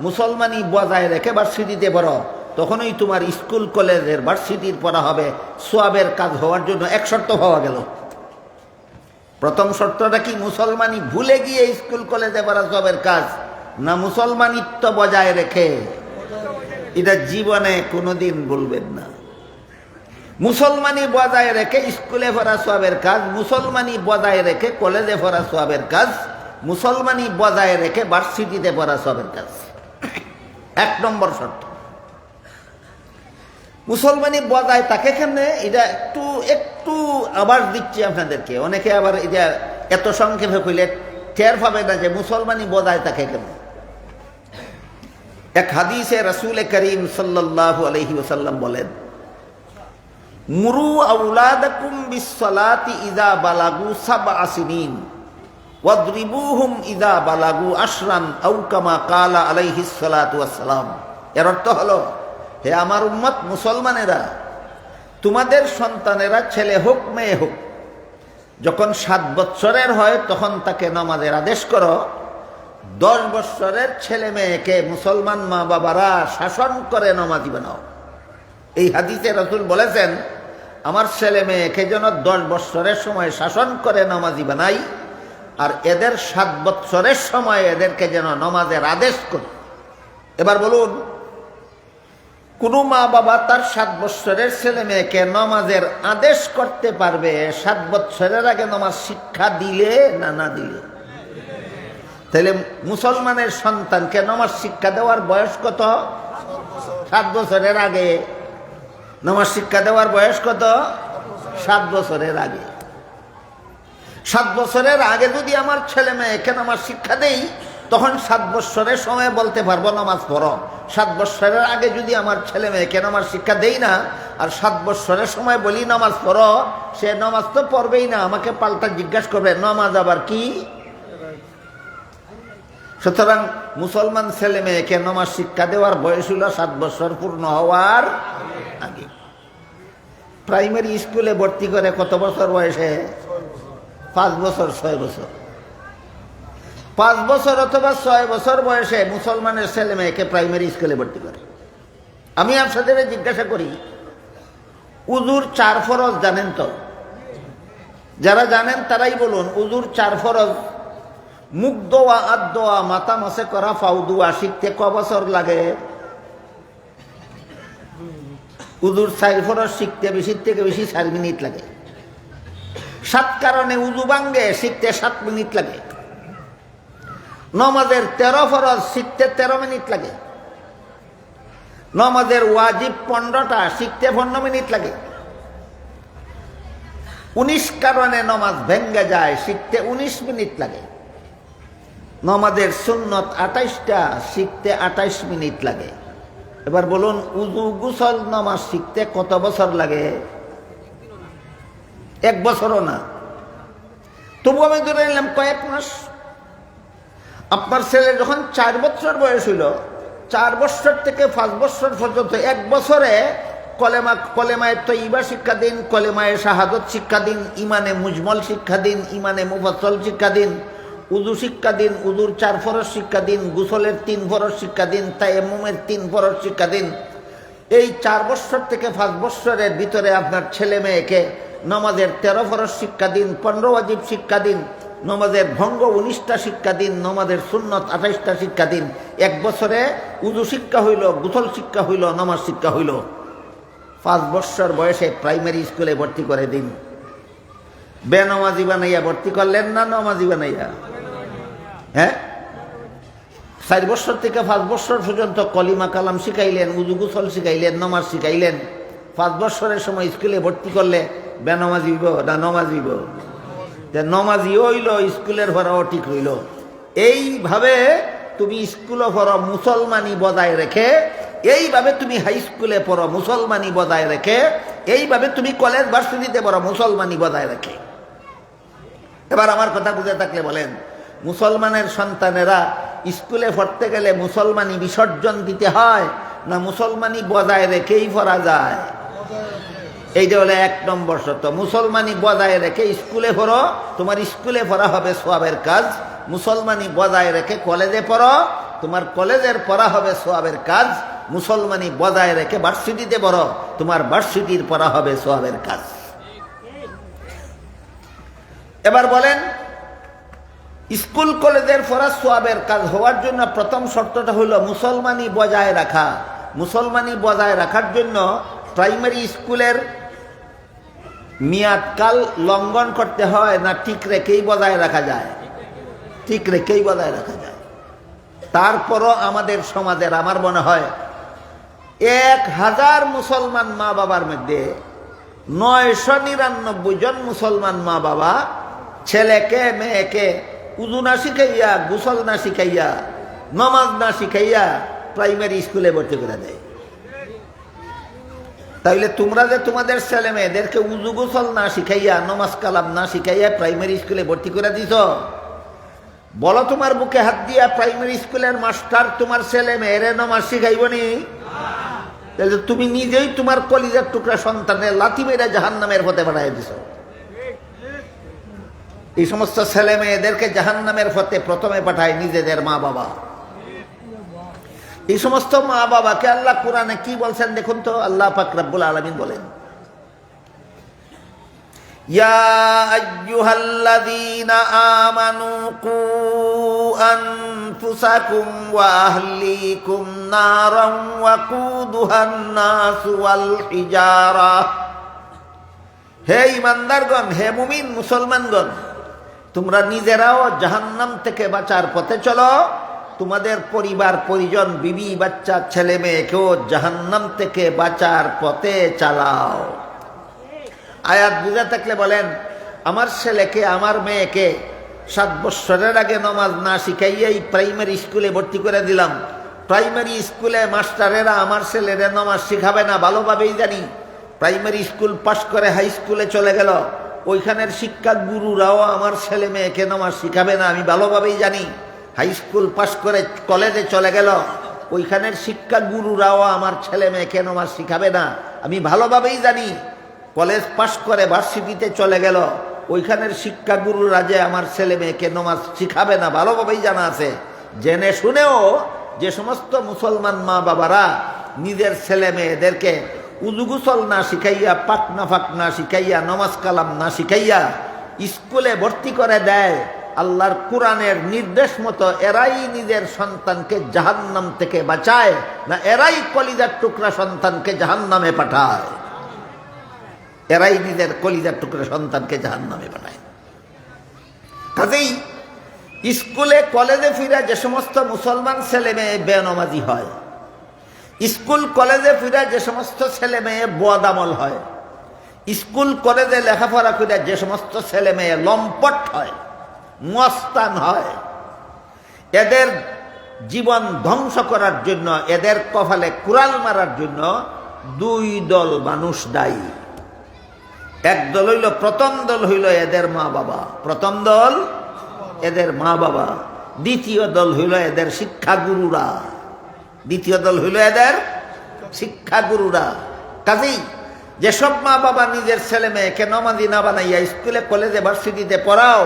মুসলমানি বজায় রেখে ভার্সিটিতে পড়ো। তখনই তোমার স্কুল, কলেজের, ভার্সিটির পড়া হবে সোয়াবের কাজ হওয়ার জন্য 1 শর্ত পাওয়া গেল। প্রথম শর্তটা কি? মুসলমানি ভুলে গিয়ে স্কুল, কলেজে পড়া সোয়াবের কাজ, না মুসলমানিত্ব বজায় রেখে? এটা জীবনে কোনোদিন বলবেন না। মুসলমানি বজায় রেখে স্কুলে পড়া সোয়াবের কাজ, মুসলমানি বজায় রেখে কলেজে পড়া সোয়াবের কাজ, মুসলমানি বজায় রেখে ভার্সিটিতে পড়া সোয়াবের কাজ। 1 নম্বর শর্ত। মুসলমানি বজায় তাকে কেমনে, এটা একটু আবার দিচ্ছি আপনাদেরকে। অনেকে আবার এটা এত সংক্ষেপে কইলে টের পাবে না যে মুসলমানি বজায় তাকে কেমনে। এক হাদিসে রাসূল করিম সাল্লাল্লাহু আলাইহি ওয়াসাল্লাম বলেন, মুরু আওলাদাকুম বিসসালাতি ইযা বালাগু 7 সিনিন ওয়াদরিবুহুম ইযা বালাগু 10 আও কামা ক্বালা আলাইহিস সালাতু ওয়াসসালাম। এর অর্থ হলো, হে আমার উম্মত মুসলমানেরা, তোমাদের সন্তানেরা ছেলে হোক মেয়ে হোক, যখন 7 বৎসরের হয় তখন তাকে নামাজের আদেশ করো। 10 বৎসরের ছেলে মেয়েকে মুসলমান মা বাবারা শাসন করে নামাজি বানাও। এই হাদিসে রাসূল বলেছেন, আমার ছেলে মেয়েকে যেন 10 বৎসরের সময় শাসন করে নামাজি বানাই, আর এদের 7 বৎসরের সময় এদেরকে যেন নামাজের আদেশ করে। এবার বলুন, কোন মা বাবা তার 7 বৎসরের ছেলে মেয়েকে নামাজের আদেশ করতে পারবে 7 বৎসরের আগে নামাজ শিক্ষা দিলে না দিলে? তাহলে মুসলমানের সন্তানকে নামাজ শিক্ষা দেওয়ার বয়স কত? 7 বছরের আগে। নামাজ শিক্ষা দেওয়ার বয়স কত? 7 বছরের আগে। 7 বছরের আগে যদি আমার ছেলে মেয়েকে নামাজ শিক্ষা দেই, তখন 7 বৎসরের সময় বলতে পারবো নামাজ পড়ো। 7 বৎসরের আগে যদি আমার ছেলে মেয়েকে নামাজ শিক্ষা দেই না, আর 7 বৎসরের সময় বলি নামাজ পড়ো, সে নামাজ তো পড়বেই না, আমাকে পাল্টা জিজ্ঞাসা করবে নামাজ আবার কি। সুতরাং মুসলমান ছেলে মেয়েকে নামাজ শিক্ষা দেওয়ার বয়স হলো 7 বছর পূর্ণ হওয়ার আগে। প্রাইমারি স্কুলে ভর্তি করে কত বছর বয়সে? 5 বছর, 6 বছর। 5 বছর অথবা 6 বছর বয়সে মুসলমানের ছেলে মেয়েকে প্রাইমারি স্কুলে ভর্তি করে। আমি আপনাদের জিজ্ঞাসা করি, উযুর 4 ফরজ জানেন তো? যারা জানেন তারাই বলুন, উজুর 4 ফরজ, মুখ দোয়া, হাত দোয়া, মাথা মাসে করা, ফাউ দোয়া শিখতে ক বছর লাগে? উজুর 4 ফরজ শিখতে বেশির থেকে বেশি 4 মিনিট লাগে। 7 কারণে উজু ভাঙ্গে শিখতে 7 মিনিট লাগে। নমাজের 13 ফরজ শিখতে 13 মিনিট লাগে। নমাজের ওয়াজিব 15টা শিখতে 15 মিনিট লাগে। 19 কারণে নমাজ ভেঙ্গে যায়, শিখতে 19 মিনিট লাগে। নমাজের সুন্নত 28টা শিখতে 28 মিনিট লাগে। এবার বলুন, উজু গোসল নামাজ শিখতে কত বছর লাগে? 1 বছরও না। তবু আমি ধরে নিলাম কয়েক মাস। আপনার ছেলে যখন 4 বছর বয়স হইল, 4 বছর থেকে 5 বছর পর্যন্ত 1 বছরে কলেমায়ে তয়্যিবা শিক্ষা দিন, কলেমায়ে শাহাদত শিক্ষা দিন, ইমানে মুজমল শিক্ষা দিন, ইমানে মুফাসসল শিক্ষা দিন, উজু শিক্ষা দিন, উজুর 4 ফরজ শিক্ষা দিন, গোসলের 3 ফরজ শিক্ষা দিন, তায়াম্মুমের 3 ফরজ শিক্ষা দিন। এই 4 বছর থেকে 5 বছরের ভিতরে আপনার ছেলে মেয়েকে নামাজের 13 ফরজ শিক্ষা দিন, 15 ওয়াজিব শিক্ষা দিন, নামাজের ভঙ্গ 19টা শিক্ষা দিন, নামাজের সুন্নত 28টা শিক্ষা দিন। 1 বছরে উজু শিক্ষা হইল, গোসল শিক্ষা হইল, নামাজ শিক্ষা হইল। 5 বছর বয়সে প্রাইমারি স্কুলে ভর্তি করে দিন। বেনামাজি বানাইয়া ভর্তি করলেন না নামাজি বানাইয়া? হ্যাঁ, 4 বছর থেকে 5 বছর পর্যন্ত কলিমা কালাম শিখাইলেন, উজু গোসল শিখাইলেন, নামাজ শিখাইলেন। 5 বছরের সময় স্কুলে ভর্তি করলে বেনামাজি হইব না নমাজি হইব? নমাজিও হইল, স্কুলের ভরাও ঠিক হইল। এইভাবে তুমি স্কুলে পড়ো মুসলমানি বজায় রেখে, এইভাবে তুমি হাই স্কুলে পড়ো মুসলমানি বজায় রেখে, এইভাবে তুমি কলেজ ভার্সিটিতে পড়ো মুসলমানি বজায় রেখে। এবার আমার কথা বুঝে থাকলে বলেন, মুসলমানের সন্তানেরা স্কুলে পড়তে গেলে মুসলমানি বিসর্জন দিতে হয় না মুসলমানি বজায় রেখেই পড়া যায়? এইটা হলো 1 নম্বর শর্ত। মুসলমানি বজায় রেখে স্কুলে পড়ো, তোমার স্কুলে পড়া হবে সওয়াবের কাজ। মুসলমানি বজায় রেখে কলেজে পড়ো, তোমার কলেজের পড়া হবে সওয়াবের কাজ। মুসলমানি বজায় রেখে ভার্সিটিতে পড়ো, তোমার ভার্সিটির পড়া হবে সওয়াবের কাজ। এবার বলেন, স্কুল কলেজের পড়া সওয়াবের কাজ হওয়ার জন্য প্রথম শর্তটা হলো মুসলমানি বজায় রাখা। মুসলমানি বজায় রাখার জন্য প্রাইমারি স্কুলের মেয়াদকাল লঙ্ঘন করতে হয় না ঠিক রেখেই বজায় রাখা যায়? ঠিক রেখেই বজায় রাখা যায়। তারপরও আমাদের সমাজের আমার মনে হয় 1000 মুসলমান মা বাবার মধ্যে 999 জন মুসলমান মা বাবা ছেলেকে মেয়েকে উজু না শিখাইয়া, গোসল না শিখাইয়া, নামাজ না শিখাইয়া প্রাইমারি স্কুলে ভর্তি করে দেয়। তাইলে তোমরা যে তোমাদের ছেলে মেয়েদেরকে উজু গোসল না শিখাইয়া, নামাজ কালাম না শিখাইয়া প্রাইমারি স্কুলে ভর্তি করে দিছ, বলো তোমার বুকে হাত দিয়া প্রাইমারি স্কুলের মাস্টার তোমার ছেলে মেয়েরে নামাজ শিখাইবনি? তাহলে তুমি নিজেই তোমার কলিজার টুকরা সন্তানের লাথি মেরে জাহান্নামের পথে বাড়াই দিছ। এই সমস্ত ছেলে মেয়েদেরকে জাহান্নামের পথে প্রথমে পাঠায় নিজেদের মা বাবা। এই সমস্ত মা বাবাকে আল্লাহ কোরআনে কি বলছেন দেখুন তো। আল্লাহ পাক রব্বুল আলামিন বলেন, ইয়া আইয়ুহাল্লাযীনা আমানু কু আনফুসাকুম ওয়া আহলিকুম নারান ওয়াকুদুহান নাস ওয়াল হিজারা। হে ঈমানদারগণ, হে মুমিন মুসলমানগণ, তোমরা নিজেরাও জাহান্নাম থেকে বাঁচার পথে চলো, তোমাদের পরিবার পরিজন বিবি বাচ্চা ছেলে মেয়েকেও জাহান্নাম থেকে বাঁচার পথে চালাও। আয়াত বুঝে থাকলে বলেন, আমার ছেলেকে আমার মেয়েকে 7 বছরের আগে নামাজ না শিখাইয়াই প্রাইমারি স্কুলে ভর্তি করে দিলাম। প্রাইমারি স্কুলে মাস্টারেরা আমার ছেলেরা নামাজ শিখাবে না, ভালোভাবেই জানি। প্রাইমারি স্কুল পাশ করে হাই স্কুলে চলে গেল, ওইখানের শিক্ষা গুরুরাও আমার ছেলে মেয়েকে নামাজ শিখাবে না, আমি ভালোভাবেই জানি। হাই স্কুল পাশ করে কলেজে চলে গেল, ওইখানের শিক্ষা গুরুরাও আমার ছেলে মেয়েকে নামাজ শিখাবে না, আমি ভালোভাবেই জানি। কলেজ পাশ করে ভার্সিটিতে চলে গেল, ওইখানের শিক্ষা গুরুরা যে আমার ছেলে মেয়েকে নামাজ শিখাবে না, ভালোভাবেই জানা আছে। জেনে শুনেও যে সমস্ত মুসলমান মা বাবারা নিজের ছেলে মেয়েদেরকে উজু গোসল না শিখাইয়া, পাক না ফাক না শিখাইয়া, নামাজ কালাম না শিখাইয়া স্কুলে ভর্তি করে দেয় আল্লাহর কোরআনের নির্দেশ মতো, এরাই নিজের সন্তানকে জাহান্নাম থেকে বাঁচায়, না এরাই কলিজার টুকরা সন্তানকে জাহান্নামে পাঠায়? এরাই নিজের কলিজার টুকরা সন্তানকে জাহান্নামে পাঠায়। কাজেই স্কুলে কলেজে ফিরে যে সমস্ত মুসলমান ছেলে মেয়ে বেনমাজি হয়, স্কুল কলেজে ফিরে যে সমস্ত ছেলে মেয়ে বদামল হয়, স্কুল কলেজে লেখাপড়া করে যে সমস্ত ছেলে মেয়ে লম্পট হয়, মস্তান হয়, এদের জীবন ধ্বংস করার জন্য, এদের কপালে কুড়াল মারার জন্য দুই দল মানুষ দায়ী। এক দল হইল, প্রথম দল হইল এদের মা বাবা, প্রথম দল এদের মা বাবা। দ্বিতীয় দল হইল এদের শিক্ষাগুরুরা, দ্বিতীয় দল হইল এদের শিক্ষাগুরুরা। কাজেই যেসব মা বাবা নিজের ছেলে মেয়েকে নমাজি না বানাইয়া স্কুলে কলেজে ভার্সিটিতে পড়াও,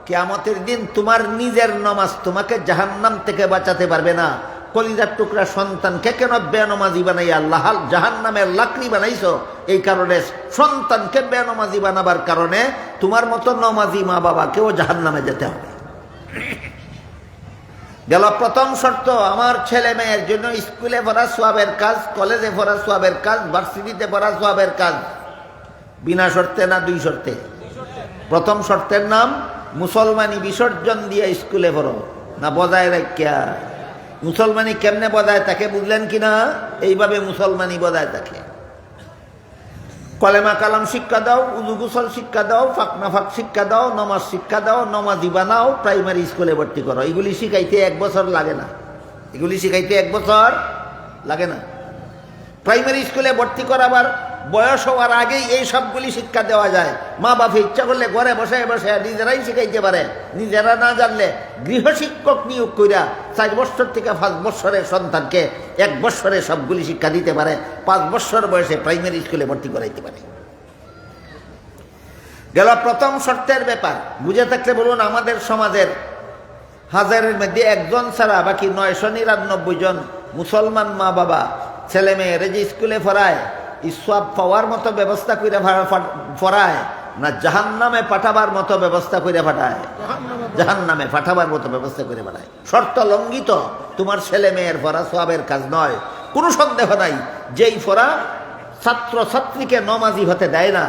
কিয়ামতের দিন তোমার নিজের নমাজ তোমাকে জাহান্নাম থেকে বাঁচাতে পারবে না। কলিজার টুকরা সন্তানকে কেন বেনমাজি বানাইয়া আল্লাহ জাহান্নামের লাকড়ি বানাইছো? এই কারণে সন্তানকে বেনমাজি বানাবার কারণে তোমার মতো নমাজি মা বাবাকেও জাহান্নামে যেতে হবে। গেল প্রথম শর্ত, আমার ছেলে মেয়ের জন্য স্কুলে পড়া সোয়াবের কাজ, কলেজে পড়া সোয়াবের কাজ, ভার্সিটিতে পড়া সোয়াবের কাজ। বিনা শর্তে না দুই শর্তে? প্রথম শর্তের নাম মুসলমানি বিসর্জন দিয়ে স্কুলে পড়ো, না বজায় রাখিয়া। মুসলমানি কেমনে বজায় থাকে বুঝলেন কিনা? এইভাবে মুসলমানি বজায় থাকে। কলেমা কালাম শিক্ষা দাও, উজু গোসল শিক্ষা দাও, ফাঁক শিক্ষা দাও, নমাজ শিক্ষা দাও, নমাজি বানাও, প্রাইমারি স্কুলে ভর্তি করো। এগুলি শিখাইতে 1 বছর লাগে না, এগুলি শিখাইতে 1 বছর লাগে না। প্রাইমারি স্কুলে ভর্তি করাবার বয়স হওয়ার আগেই এই সবগুলি শিক্ষা দেওয়া যায়। মা বাবা ইচ্ছা করলে ঘরে বসে বসে নিজেরাই শিখাইতে পারে। নিজেরা না জানলে গৃহশিক্ষক নিয়োগ কইরা 4 বছর থেকে 5 বছরের সন্তানকে 1 বছরে সবগুলি শিক্ষা দিতে পারে। 5 বছর বয়সে প্রাইমারি স্কুলে ভর্তি করাইতে পারে। গেল প্রথম শর্তের ব্যাপার। বুঝে থাকলে বলুন, আমাদের সমাজের 1000-এর মধ্যে 1 জন ছাড়া বাকি 999 জন মুসলমান মা বাবা ছেলে মেয়ের যে স্কুলে পড়ায়, সওয়াব পাওয়ার মতো ব্যবস্থা করে পড়ায়, না জাহান্নামে পাঠাবার মতো ব্যবস্থা করে পাঠায়? জাহান্নামে পাঠাবার মতো ব্যবস্থা করে পাঠায়। শর্ত লঙ্ঘিত। তোমার ছেলে মেয়ের পড়া সওয়াবের কাজ নয়, কোনো সন্দেহ নাই। যেই পড়া ছাত্র ছাত্রীকে নমাজি হতে দেয় না,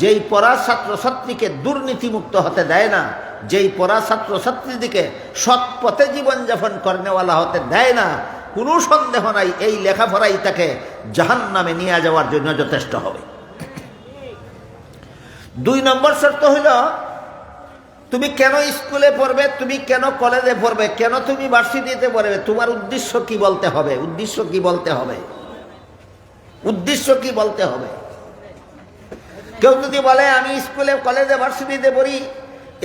যেই পড়া ছাত্র ছাত্রীকে দুর্নীতিমুক্ত হতে দেয় না, যেই পড়া ছাত্র ছাত্রীদেরকে সৎ পথে জীবনযাপন করেনেওয়ালা হতে দেয় না, কোনো সন্দেহ নাই এই লেখাপড়াই তাকে জাহান্নামে নিয়ে যাওয়ার জন্য যথেষ্ট হবে। 2 নম্বর শর্ত হইল, তুমি কেন স্কুলে পড়বে, তুমি কেন কলেজে পড়বে, কেন তুমি ভার্সিটিতে পড়বে, তোমার উদ্দেশ্য কি বলতে হবে। উদ্দেশ্য কি বলতে হবে? উদ্দেশ্য কি বলতে হবে? কেউ যদি বলে আমি স্কুলে কলেজে ভার্সিটিতে পড়ি,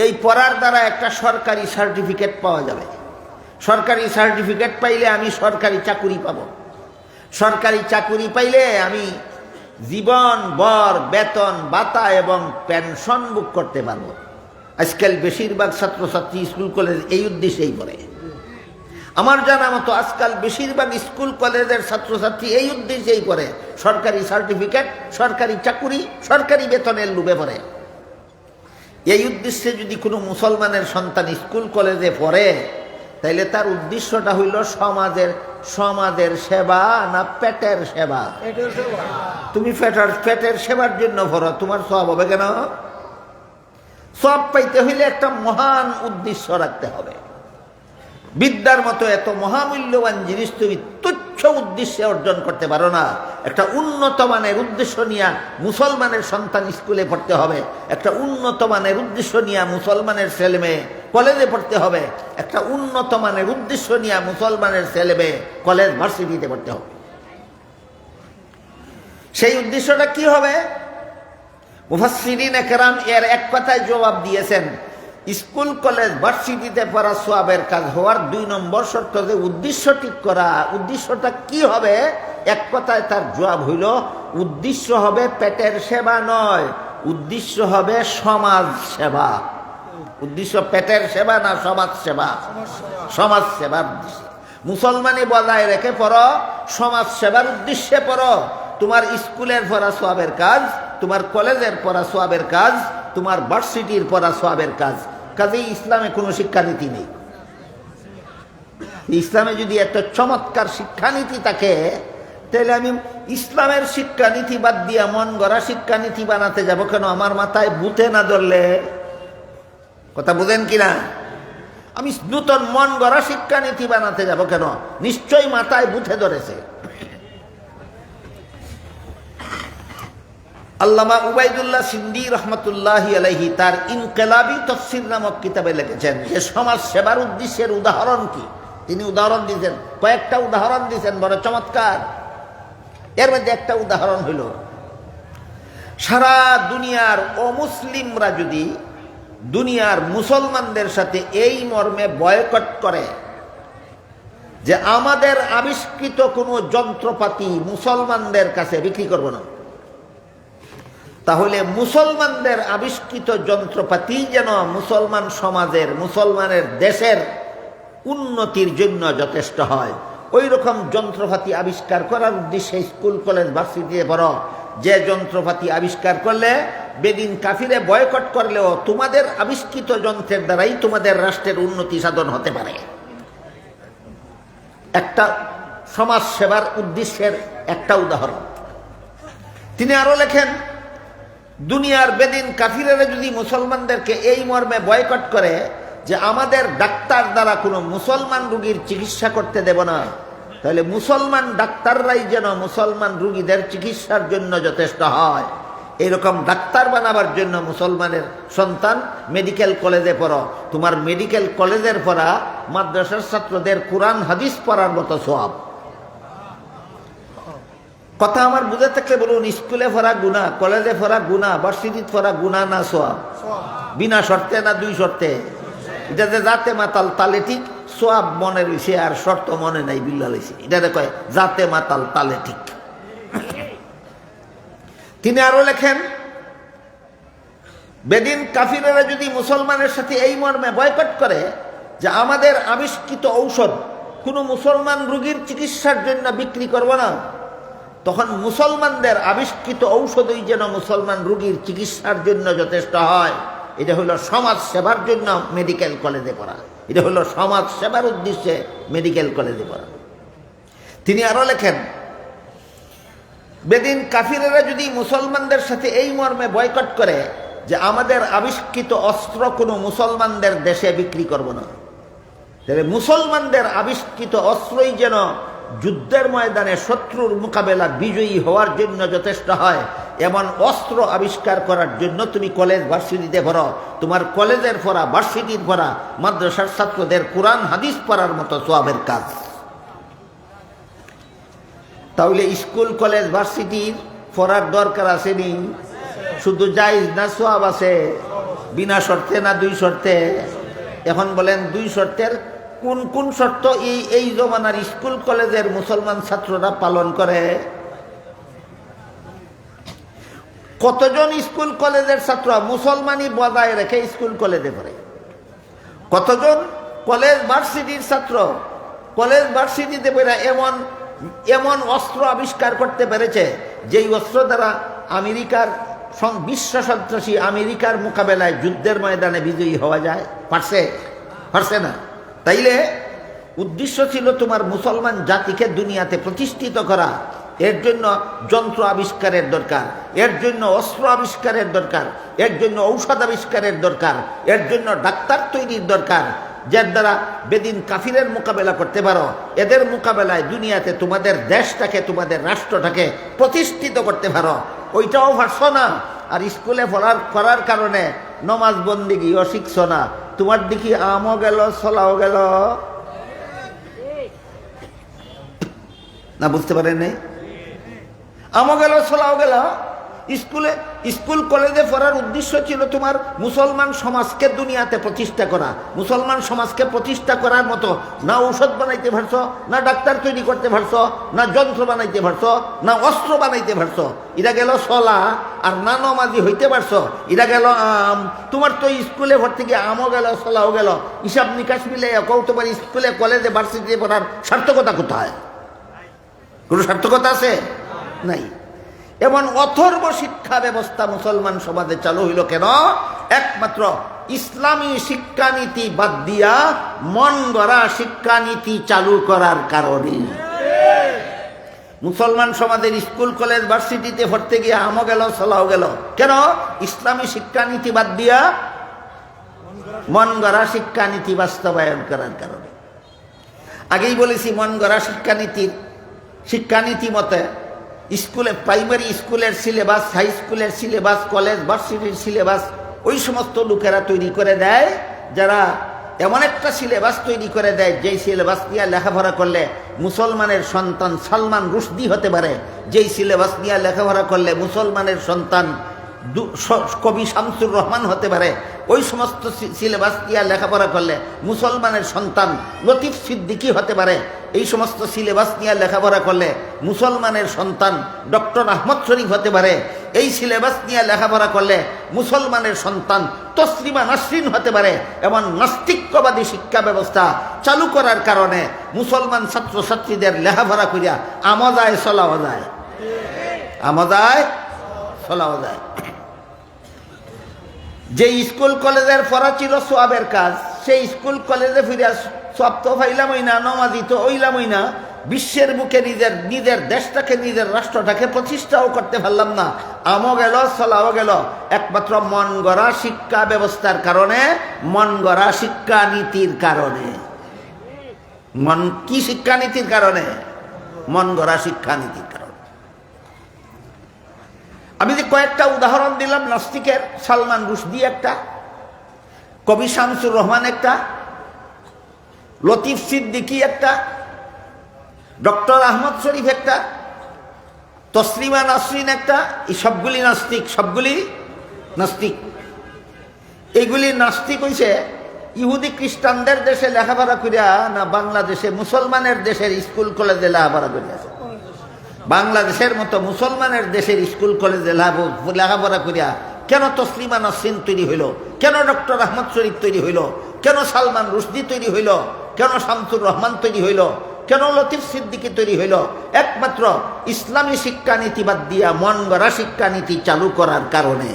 এই পড়ার দ্বারা একটা সরকারি সার্টিফিকেট পাওয়া যাবে, সরকারি সার্টিফিকেট পাইলে আমি সরকারি চাকুরি পাবো, সরকারি চাকুরি পাইলে আমি জীবন ভর বেতন ভাতা এবং পেনশন বুক করতে পারবো। আজকাল বেশিরভাগ ছাত্রছাত্রী স্কুল কলেজ এই উদ্দেশ্যেই পড়ে। আমার জানা মতো আজকাল বেশিরভাগ স্কুল কলেজের ছাত্রছাত্রী এই উদ্দেশ্যেই পড়ে, সরকারি সার্টিফিকেট, সরকারি চাকুরি, সরকারি বেতনের লোভে পড়ে। এই উদ্দেশ্যে যদি কোনো মুসলমানের সন্তান স্কুল কলেজে পড়ে, তাইলে তার উদ্দেশ্যটা হইল সমাজের সেবা না পেটের সেবা? তুমি পেটের সেবার জন্য পড়ো, তোমার সওয়াব হবে কেন? সওয়াব পাইতে হইলে একটা মহান উদ্দেশ্য রাখতে হবে। বিদ্যার মতো এত মহামূল্যবান জিনিস তুমি তুচ্ছ উদ্দেশ্যে অর্জন করতে পারো না। একটা উন্নত মানের উদ্দেশ্য নিয়ে মুসলমানের সন্তান স্কুলে পড়তে হবে, একটা উন্নত মানের উদ্দেশ্য নিয়ে মুসলমানের ছেলে মেয়ে কলেজে পড়তে হবে, একটা উন্নত মানের উদ্দেশ্য নিয়ে মুসলমানের ছেলে মেয়ে কলেজ ভার্সিটিতে পড়তে হবে। সেই উদ্দেশ্যটা কি হবে? মুফাসসিরিনে কেরাম এর এক কথায় জবাব দিয়েছেন, স্কুল কলেজ ভার্সিটিতে পড়া সওয়াবের কাজ হওয়ার 2 নম্বর শর্ত যে উদ্দেশ্য ঠিক করা। উদ্দেশ্যটা কি হবে? এক কথায় তার জবাব হইল, উদ্দেশ্য হবে পেটের সেবা নয়, উদ্দেশ্য হবে সমাজ সেবা। উদ্দেশ্য পেটের সেবা না সমাজ সেবা? সমাজ সেবার উদ্দেশ্য। মুসলমানি বজায় রেখে পড়ো, সমাজ সেবার উদ্দেশ্যে পড়ো। তোমার স্কুলের পড়া সওয়াবের কাজ, তোমার কলেজের পড়া সওয়াবের কাজ, তোমার ভার্সিটির পড়া সওয়াবের কাজ। কাজেই ইসলামে কোনো শিক্ষানীতি নেই। ইসলামে যদি একটা চমৎকার শিক্ষানীতি থাকে, তাহলে আমি ইসলামের শিক্ষানীতি বাদ দিয়া মন গড়া শিক্ষানীতি বানাতে যাব কেন? আমার মাথায় ভূতে না ধরলে। কথা বুঝেন কিনা? আমি নূতন মন গড়া শিক্ষানীতি বানাতে যাব কেন? নিশ্চয়ই মাথায় ভূতে ধরেছে। আল্লামা উবাইদুল্লাহ সিন্দি রহমতুল্লাহি আলাইহি তার ইনকিলাবি তাফসীর নামক কিতাবে লিখেছেন যে সমাজ সেবার উদ্দেশ্যের উদাহরণ কি। তিনি উদাহরণ দিয়েছেন, কয়েকটা উদাহরণ দিয়েছেন বড় চমৎকার। এর মধ্যে একটা উদাহরণ হইল, সারা দুনিয়ার অমুসলিমরা যদি দুনিয়ার মুসলমানদের সাথে এই মর্মে বয়কট করে যে আমাদের আবিষ্কৃত কোনো যন্ত্রপাতি মুসলমানদের কাছে বিক্রি করব না, তাহলে মুসলমানদের আবিষ্কৃত যন্ত্রপাতি যেন মুসলমান সমাজের, মুসলমানের দেশের উন্নতির জন্য যথেষ্ট হয়, ওই রকম যন্ত্রপাতি আবিষ্কার করার উদ্দেশ্যে স্কুল কলেজ ভার্সিটিতে পড়ো, যে যন্ত্রপাতি আবিষ্কার করলে বেদিন কাফিরে বয়কট করলেও তোমাদের আবিষ্কৃত যন্ত্রের দ্বারাই তোমাদের রাষ্ট্রের উন্নতি সাধন হতে পারে। একটা সমাজ সেবার উদ্দেশ্যের একটা উদাহরণ। তিনি আরো লেখেন, দুনিয়ার বেদিন কাফিরেরা যদি মুসলমানদেরকে এই মর্মে বয়কট করে যে আমাদের ডাক্তার দ্বারা কোনো মুসলমান রোগীর চিকিৎসা করতে দেব না, তাহলে মুসলমান ডাক্তাররাই যেন মুসলমান রোগীদের চিকিৎসার জন্য যথেষ্ট হয়। এরকম ডাক্তার বানাবার জন্য মুসলমানের সন্তান মেডিকেল কলেজে পড়ো, তোমার মেডিকেল কলেজের পড়া মাদ্রাসার ছাত্রদের কোরআন হাদিস পড়ার মতো সওয়াব। কথা আমার বুঝে থাকলে বলুন, স্কুলে পড়া গুনাহ, কলেজে পড়া গুনাহ, ভার্সিটিতে পড়া গুনাহ না সওয়াব? বিনা শর্তে না দুই শর্তে? এটাতে জাতে মাতাল তালে ঠিক, সওয়াব মনে রয়েছে আর শর্ত মনে নাই, বিল্লাহ লইছে। এটাতে কয় জাতে মাতাল তালে ঠিক। তিনি আরো লেখেন, বেদিন কাফিরেরা যদি মুসলমানের সাথে এই মর্মে বয়কট করে যে আমাদের আবিষ্কৃত ঔষধ কোনো মুসলমান রোগীর চিকিৎসার জন্য বিক্রি করব না, তখন মুসলমানদের আবিষ্কৃত ঔষধই যেন মুসলমান রোগীর চিকিৎসার জন্য যথেষ্ট হয়। এটা হলো সমাজ সেবার জন্য মেডিকেল কলেজে পড়া, এটা হলো সমাজ সেবার উদ্দেশ্যে মেডিকেল কলেজে পড়া। তিনি আরো লেখেন, বেদিন কাফিরেরা যদি মুসলমানদের সাথে এই মর্মে বয়কট করে যে আমাদের আবিষ্কৃত অস্ত্র কোনো মুসলমানদের দেশে বিক্রি করব না, তাহলে মুসলমানদের আবিষ্কৃত অস্ত্রই যেন যুদ্ধের ময়দানে শত্রুর মোকাবেলা বিজয়ী হওয়ার জন্য যথেষ্ট হয়, এমন অস্ত্র আবিষ্কার করার জন্য তুমি কলেজ ভার্সিটিতে পড়ো, তোমার কলেজের পড়া, ভার্সিটির পড়া মাদ্রাসার ছাত্রদের কোরআন হাদিস পড়ার মতো সওয়াবের কাজ। তাহলে স্কুল কলেজ ভার্সিটির পড়ার দরকার আছে নি? শুধু জায়েজ না সওয়াব আছে? বিনা শর্তে না দুই শর্তে? এখন বলেন দুই শর্তের কোন কোন শর্ত এই জমানার স্কুল কলেজের মুসলমান ছাত্ররা পালন করে? কতজন স্কুল কলেজের ছাত্র মুসলমানই বজায় রেখে স্কুল কলেজে পড়ে? কতজন কলেজ ভার্সিটির ছাত্র কলেজ ভার্সিটিতে পড়ে এমন এমন অস্ত্র আবিষ্কার করতে পেরেছে যেই অস্ত্র দ্বারা আমেরিকার বিশ্ব সন্ত্রাসী আমেরিকার মোকাবেলায় যুদ্ধের ময়দানে বিজয়ী হওয়া যায়? পারছে না। তাইলে উদ্দেশ্য ছিল তোমার মুসলমান জাতিকে দুনিয়াতে প্রতিষ্ঠিত করা, এর জন্য যন্ত্র আবিষ্কারের দরকার, এর জন্য অস্ত্র আবিষ্কারের দরকার, এর জন্য ঔষধ আবিষ্কারের দরকার, এর জন্য ডাক্তার তৈরির দরকার, যার দ্বারা বেদিন কাফিরের মোকাবেলা করতে পারো। এদের মোকাবেলায় দুনিয়াতে তোমাদের দেশটাকে, তোমাদের রাষ্ট্রটাকে প্রতিষ্ঠিত করতে পারো। ওইটাও পারছ না, আর স্কুলে করার কারণে নমাজ বন্দিগিও শিখছ না। তোমার দেখি আমও গেল, ছলাও গেল না, বুঝতে পারেন? আমও গেল, ছলাও গেল। স্কুল কলেজে পড়ার উদ্দেশ্য ছিল তোমার মুসলমান সমাজকে দুনিয়াতে প্রতিষ্ঠা করা। মুসলমান সমাজকে প্রতিষ্ঠা করার মতো না ঔষধ বানাইতে পারছ, না ডাক্তার তৈরি করতে পারছ, না যন্ত্র বানাইতে পারছ, না অস্ত্র বানাইতে পারছ। এরা গেল ছলা, আর না নমাজি হইতে পারছ, এরা গেল আম। তোমার তো স্কুলে ভর্তি গিয়ে আমও গেল, ছলাও গেল। হিসাব নিকাশ মিলে কেউ তোমার স্কুলে কলেজে ভার্সিটিতে পড়ার সার্থকতা কোথায়? কোনো সার্থকতা আছে? নাই। এমন অথর্ব শিক্ষা ব্যবস্থা মুসলমান সমাজে চালু হইল কেন? একমাত্র ইসলামী শিক্ষানীতি বাদ দিয়া মন গড়া শিক্ষানীতি চালু করার কারণে। মুসলমান সমাজের স্কুল কলেজ ভার্সিটিতে পড়তে গিয়ে আমও গেল চলাও গেল কেন? ইসলামী শিক্ষানীতি বাদ দিয়া মন গড়া শিক্ষানীতি বাস্তবায়ন করার কারণে। আগেই বলেছি, মন গড়া শিক্ষানীতি মতে স্কুলে, প্রাইমারি স্কুলের সিলেবাস, হাই স্কুলের সিলেবাস, কলেজ ভার্সিটির সিলেবাস ওই সমস্ত লোকেরা তৈরি করে দেয়, যারা এমন একটা সিলেবাস তৈরি করে দেয় যেই সিলেবাস নিয়ে লেখাপড়া করলে মুসলমানের সন্তান সালমান রুশদি হতে পারে, যেই সিলেবাস নিয়ে লেখাপড়া করলে মুসলমানের সন্তান কবি শামসুর রহমান হতে পারে, ওই সমস্ত সিলেবাস নিয়ে লেখাপড়া করলে মুসলমানের সন্তান লতিফ সিদ্দিকী হতে পারে, এই সমস্ত সিলেবাস নিয়ে লেখাপড়া করলে মুসলমানের সন্তান ডক্টর আহমদ শরীফ হতে পারে, এই সিলেবাস নিয়ে লেখাপড়া করলে মুসলমানের সন্তান তসলিমা নাসরিন হতে পারে। এমন নাস্তিক্যবাদী শিক্ষা ব্যবস্থা চালু করার কারণে মুসলমান ছাত্রছাত্রীদের লেখাপড়া করিয়া আমজায় চলাও যায়, আমজায় চলাও যায়। যে স্কুল কলেজের পড়া ছিল সোয়াবের কাজ, সেই স্কুল কলেজে ফিরিয়া সব তো পাইলামই না, নমাজি তো ওইলামই না, বিশ্বের বুকে নিজের দেশটাকে, নিজের রাষ্ট্রটাকে প্রতিষ্ঠাও করতে পারলাম না, আমও গেল চলাও গেল একমাত্র মন গড়া শিক্ষা ব্যবস্থার কারণে, মন গড়া শিক্ষানীতির কারণে। কি শিক্ষানীতির কারণে? মন গড়া শিক্ষানীতির কারণে। আমি যে কয়েকটা উদাহরণ দিলাম, নাস্তিকের সালমান রুশদি একটা, কবি শামসুর রহমান একটা, লতিফ সিদ্দিকী একটা, ডক্টর আহমদ শরীফ একটা, তসলিমা নাসরিন একটা, এই সবগুলি নাস্তিক, সবগুলি নাস্তিক। এইগুলি নাস্তিক হইছে ইহুদি খ্রিস্টানদের দেশে লেখাপড়া করিয়া না বাংলাদেশে মুসলমানের দেশের স্কুল কলেজে লেখাপড়া করিয়াছে? বাংলাদেশের মতো মুসলমানের দেশের স্কুল কলেজে লেখাপড়া করিয়া কেন তসলিমা নাসরিন তৈরি হইল? কেন ডক্টর আহমদ শরীফ তৈরি হইল? কেন সালমান রুশদি তৈরি হইল? কেন শামসুর রহমান তৈরি হইল? কেন লতিফ সিদ্দিকী তৈরি হইল? একমাত্র ইসলামী শিক্ষানীতি বাদ দিয়া মন গড়া শিক্ষানীতি চালু করার কারণে।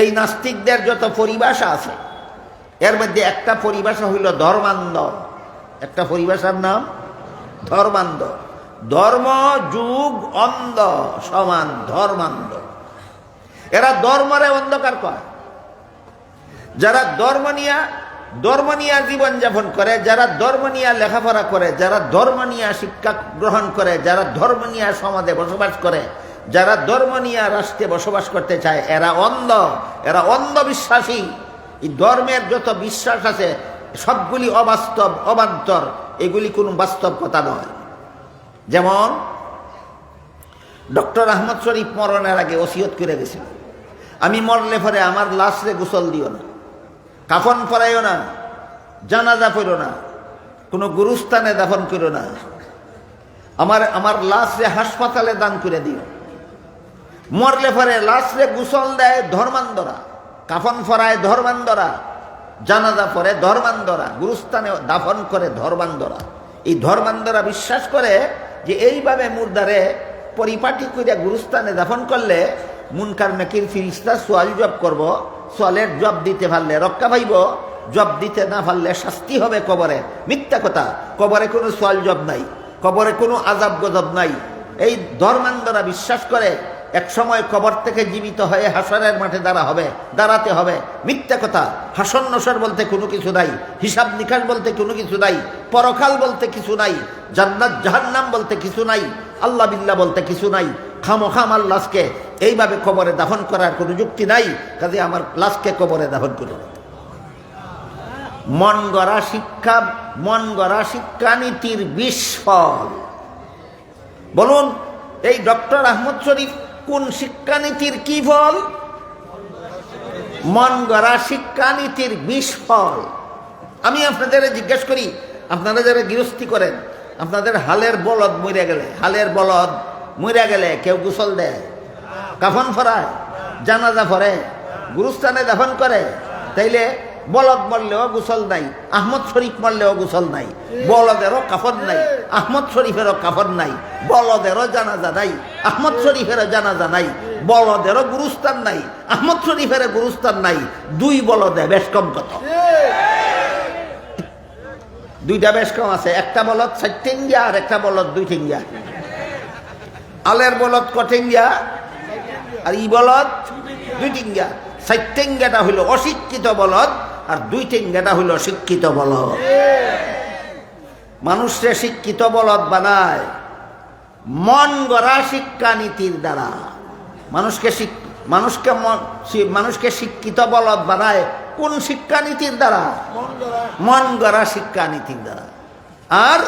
এই নাস্তিকদের যত পরিভাষা আছে, এর মধ্যে একটা পরিভাষা হইল ধর্মান্ধ। একটা পরিভাষার নাম ধর্মান্ধ। ধর্ম যুগ অন্ধ সমান ধর্মান্ধ। এরা ধর্মরে অন্ধকার কয়। যারা ধর্ম নিয়া জীবনযাপন করে, যারা ধর্ম নিয়া লেখাপড়া করে, যারা ধর্ম নিয়া শিক্ষা গ্রহণ করে, যারা ধর্ম নিয়া সমাজে বসবাস করে, যারা ধর্ম নিয়া রাষ্ট্রে বসবাস করতে চায়, এরা অন্ধ, এরা অন্ধবিশ্বাসী। এই ধর্মের যত বিশ্বাস আছে সবগুলি অবাস্তব, অবান্তর, এগুলি কোনো বাস্তব কথা নয়। যেমন ডক্টর আহমদ শরীফ মরণের আগে ওসিয়ত করে গেছিল, আমি মরলে পরে আমার লাশরে গোসল দিও না, কাফন পরাইও না, জানাজা পড়ো না, কোনো গুরুস্থানে দাফন করো না, আমার লাশরে হাসপাতালে দান করে দিও। মরলে পরে লাশরে গোসল দেয় ধর্মান্ধরা, কাফন পরায় ধর্মান্ধরা, জানাজা পড়ে ধর্মান্ধরা, গুরুস্থানে দাফন করে ধর্মান্ধরা। এই ধর্মান্ধরা বিশ্বাস করে যে এইভাবে মুর্দারে পরিপাটি করিয়া গুরুস্থানে দাফন করলে মুনকার নাকির ফিরিস্তা সোয়াল জব করব, সোয়ালের জব দিতে পারলে রক্ষা পাইব, জব দিতে না পারলে শাস্তি হবে কবরে। মিথ্যা কথা, কবরে কোনো সোয়াল জব নাই, কবরে কোনো আজাব গজব নাই। এই ধর্মান্ধরা বিশ্বাস করে এক সময় কবর থেকে জীবিত হয়ে হাসরের মাঠে দাঁড়াতে হবে। মিথ্যা কথা। হাসন নসর বলতে কোনো কিছু নাই, হিসাব নিকাশ বলতে কোনো কিছু নাই, পরকাল বলতে কিছু নাই, জান্নাত জাহান্নাম বলতে কিছু নাই, আল্লাহ বিল্লাহ বলতে কিছু নাই। খামোখাম আমার লাশকে এইভাবে কবরে দাফন করার কোনো যুক্তি নাই, কাজে আমার লাশকে কবরে দাফন করুন। মন গড়া শিক্ষানীতির বিস্ফল। বলুন, এই ডক্টর আহমদ শরীফ কোন শিক্ষানীতির কি ফল? মন গড়া শিক্ষানীতির বিস্ফল। আমি আপনাদের জিজ্ঞেস করি, আপনারা যারা গৃহস্থী করেন, আপনাদের হালের বলদ মরে গেলে কেউ গোসল দেয়, কাফন ফরায়, জানাজা পড়ে, গুরুস্থানে দাফন করে, তাইলে বলদ মরলেও গোসল নাই, আহমদ শরীফ মরলেও গোসল নাই, বলদেরও কাফন নাই, আহমদ শরীফেরও কাফন নাই, বলদেরও জানাজা নাই, আহমদ শরীফেরও জানাজা নাই, বলদেরও গুরুস্থান নাই, আহমদ শরীফের গুরুস্থান নাই। দুই বলদে বেশ কম কত? দুইটা বেশ কম আছে। একটা বলদ 4 ঠেঙ্গিয়া আর একটা বলদ 2 ঠেঙ্গিয়া। আলের বলদ কঠেঙ্গিয়া আর ই বলদ 2 ঠেঙ্গিয়া। 4 ঠেঙ্গাটা হইল অশিক্ষিত বলদ আর 2 ঠেঙ্গাটা হইল শিক্ষিত বলদ। মানুষকে শিক্ষিত বলদ বানায় মন গড়া শিক্ষানীতির দ্বারা। মানুষকে শিক্ষিত বলদ বানায় কোন শিক্ষানীতির দ্বারা? মন গড়া শিক্ষানীতির দ্বারা। আর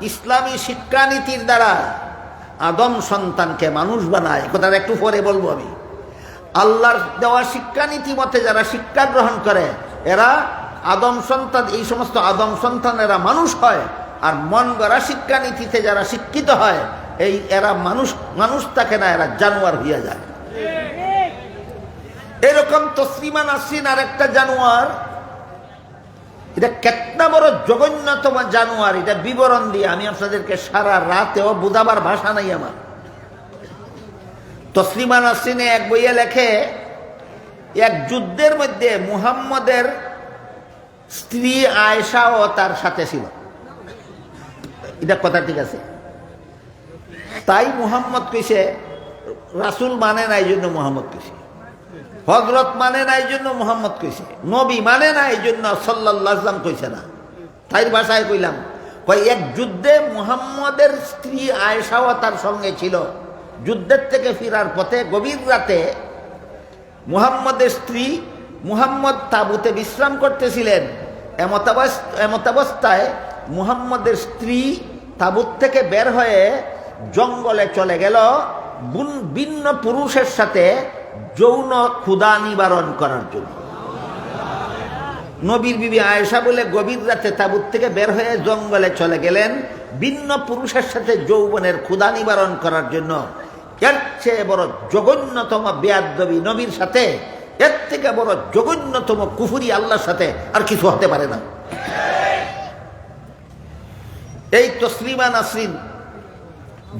ইসলামী শিক্ষানীতির দ্বারা আদম সন্তানকে মানুষ বানায়। কথাটা একটু পরে বলবো আমি। আল্লাহর দেওয়া শিক্ষানীতি মতে যারা শিক্ষা গ্রহণ করে এরা আদম সন্তান, এই সমস্ত আদম সন্তানেরা মানুষ হয়। আর মন গড়া শিক্ষানীতিতে যারা শিক্ষিত হয় এরা মানুষ থাকে না, এরা জানোয়ার হইয়া যায়। এরকম তসলিমা নাসরিন আর একটা জানোয়ার। এটা কেতনা বড় জঘন্যতম জানোয়ার, এটা বিবরণ দিয়ে আমি আপনাদেরকে সারা রাতেও বুঝাবার ভাষা নাই আমার। তসলিমা নাসরিনে এক বইয়ে লেখে, এক যুদ্ধের মধ্যে মুহাম্মদের স্ত্রী আয়েশাও তার সাথে ছিল। এটা কথা ঠিক আছে? তাই মুহাম্মদ কইছে, রাসূল মানে না এই জন্য মুহাম্মদ কইছে, হযরত মানে না এই জন্য মুহাম্মদ কইছে, নবী মানে না এই জন্য সাল্লাল্লাহু আলাইহি ওয়াসাল্লাম কইছে না। তাই ভাষায় কইলাম, এক যুদ্ধে মুহাম্মদের স্ত্রী আয়েশাও তার সঙ্গে ছিল। যুদ্ধের থেকে ফিরার পথে গভীর রাতে মুহাম্মদের স্ত্রী, মুহাম্মদ তাঁবুতে বিশ্রাম করতেছিলেন। এমতাবস্থায় মুহাম্মদের স্ত্রী তাঁবুত থেকে বের হয়ে জঙ্গলে চলে গেল ভিন্ন পুরুষের সাথে যৌন ক্ষুধা নিবারণ করার জন্য। নবীর বিবি আয়েশা বলে গভীর রাতে তাঁবুত থেকে বের হয়ে জঙ্গলে চলে গেলেন ভিন্ন পুরুষের সাথে যৌবনের ক্ষুধা নিবারণ করার জন্য। এর চেয়ে বড় জঘন্যতম বেয়াদবি নবীর সাথে, এর থেকে বড় জঘন্যতম কুফরি আল্লাহর সাথে আর কিছু হতে পারে না। এই তসলিমা নাসরিন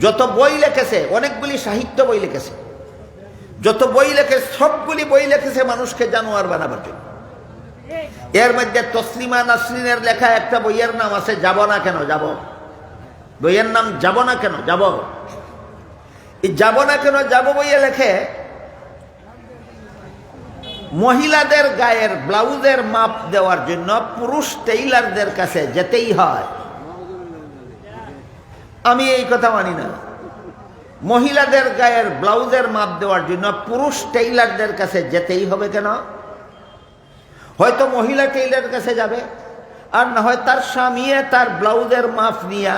যত বই লিখেছে, অনেকগুলি সাহিত্য বই লিখেছে, যত বই লেখে সবগুলি বই লিখেছে মানুষকে জানোয়ার বানাবার জন্য। এর মধ্যে তসলিমা নাসরিনের লেখা একটা বইয়ের নাম আছে যাব না কেন যাব। বইয়ের নাম যাব না কেন যাব। এই যাব না কেন যাব বইয়ে লেখে, মহিলাদের গায়ের ব্লাউজের মাপ দেওয়ার জন্য পুরুষ টেইলারদের কাছে যেতেই হয়। আমি এই কথা মানি না। মহিলাদের গায়ের ব্লাউজের মাপ দেওয়ার জন্য পুরুষ টেইলারদের কাছে যেতেই হবে কেন? হয়তো মহিলা টেইলারের কাছে যাবে, আর না হয় তার স্বামী তার ব্লাউজের মাপ নিয়ে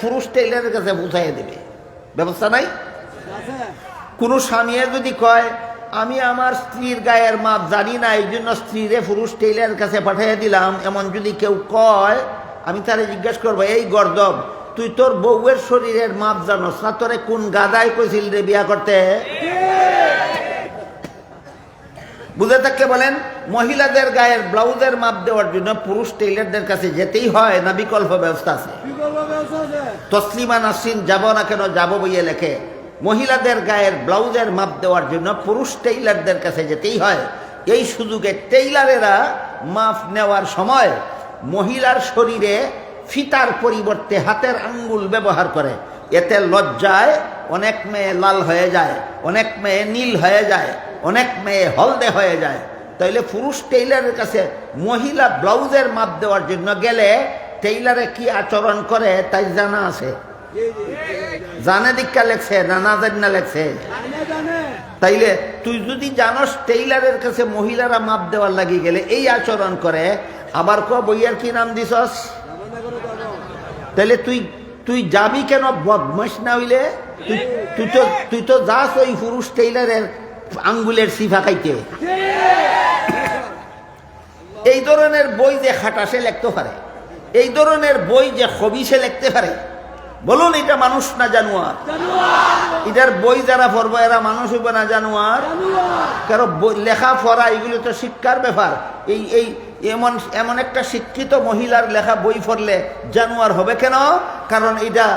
পুরুষ টেইলারের কাছে পৌঁছাইয়ে দেবে। ব্যবস্থা নাই? কোন স্বামী যদি কয় আমি আমার স্ত্রীর গায়ের মাপ জানি না, এই জন্য স্ত্রীরে পুরুষ টেইলারের কাছে পাঠিয়ে দিলাম, এমন যদি কেউ কয়, আমি তারে জিজ্ঞেস করবো, এই গর্দব, তুই তোর বউয়ের শরীরের মাপ জানোস না? তোরে কোন গাদায় কইছিল রে বিয়া করতে? বুঝে থাকলে বলেন, মহিলাদের গায়ের ব্লাউজের মাপ দেওয়ার জন্য পুরুষ টেইলারদের কাছে যেতেই হয় না বিকল্প ব্যবস্থা আছে? তসলিমা নাসরিন যাব না কেন যাব বইয়ে লেখে, মহিলাদের গায়ের ব্লাউজের মাপ দেওয়ার জন্য পুরুষ টেইলারদের কাছে যেতেই হয়। এই সুযোগে টেইলারেরা মাপ নেওয়ার সময় মহিলার শরীরে ফিতার পরিবর্তে হাতের আঙ্গুল ব্যবহার করে। এতে লজ্জায় অনেক মেয়ে লাল হয়ে যায়, অনেক মেয়ে নীল হয়ে যায়, অনেক মেয়ে হলদে হয়ে যায়। তাইলে পুরুষ টেইলারের কাছে মহিলা ব্লাউজের মাপ দেওয়ার জন্য গেলে টেইলারে কি আচরণ করে তাই জানা আছে? জানে দীক্ষা লেখছে না না জানি না লেখছে? তাইলে তুই যদি জানস টেইলারের কাছে মহিলারা মাপ দেওয়ার লাগি গেলে এই আচরণ করে, আবার ক বইয়ের কি নাম দিছস? তাইলে তুই যাবি কেন? বদমাশ না হইলে তুই তো যাস ওই পুরুষ টেইলারের আঙ্গুলের সিফা খাইতে। এই ধরনের বই যে খাটাসে লিখতে পারে, এই ধরনের বই যে খবিসে লিখতে পারে, বলুন এটা মানুষ না জানোয়ার? এটার বই যারা পড়বো এরা মানুষ হইব না জানোয়ার? কারণ লেখা পড়া এগুলো তো শিক্ষার ব্যাপার। এই এই এমন এমন একটা শিক্ষিত মহিলার লেখা বই পড়লে জানোয়ার হবে কেন? কারণ এটা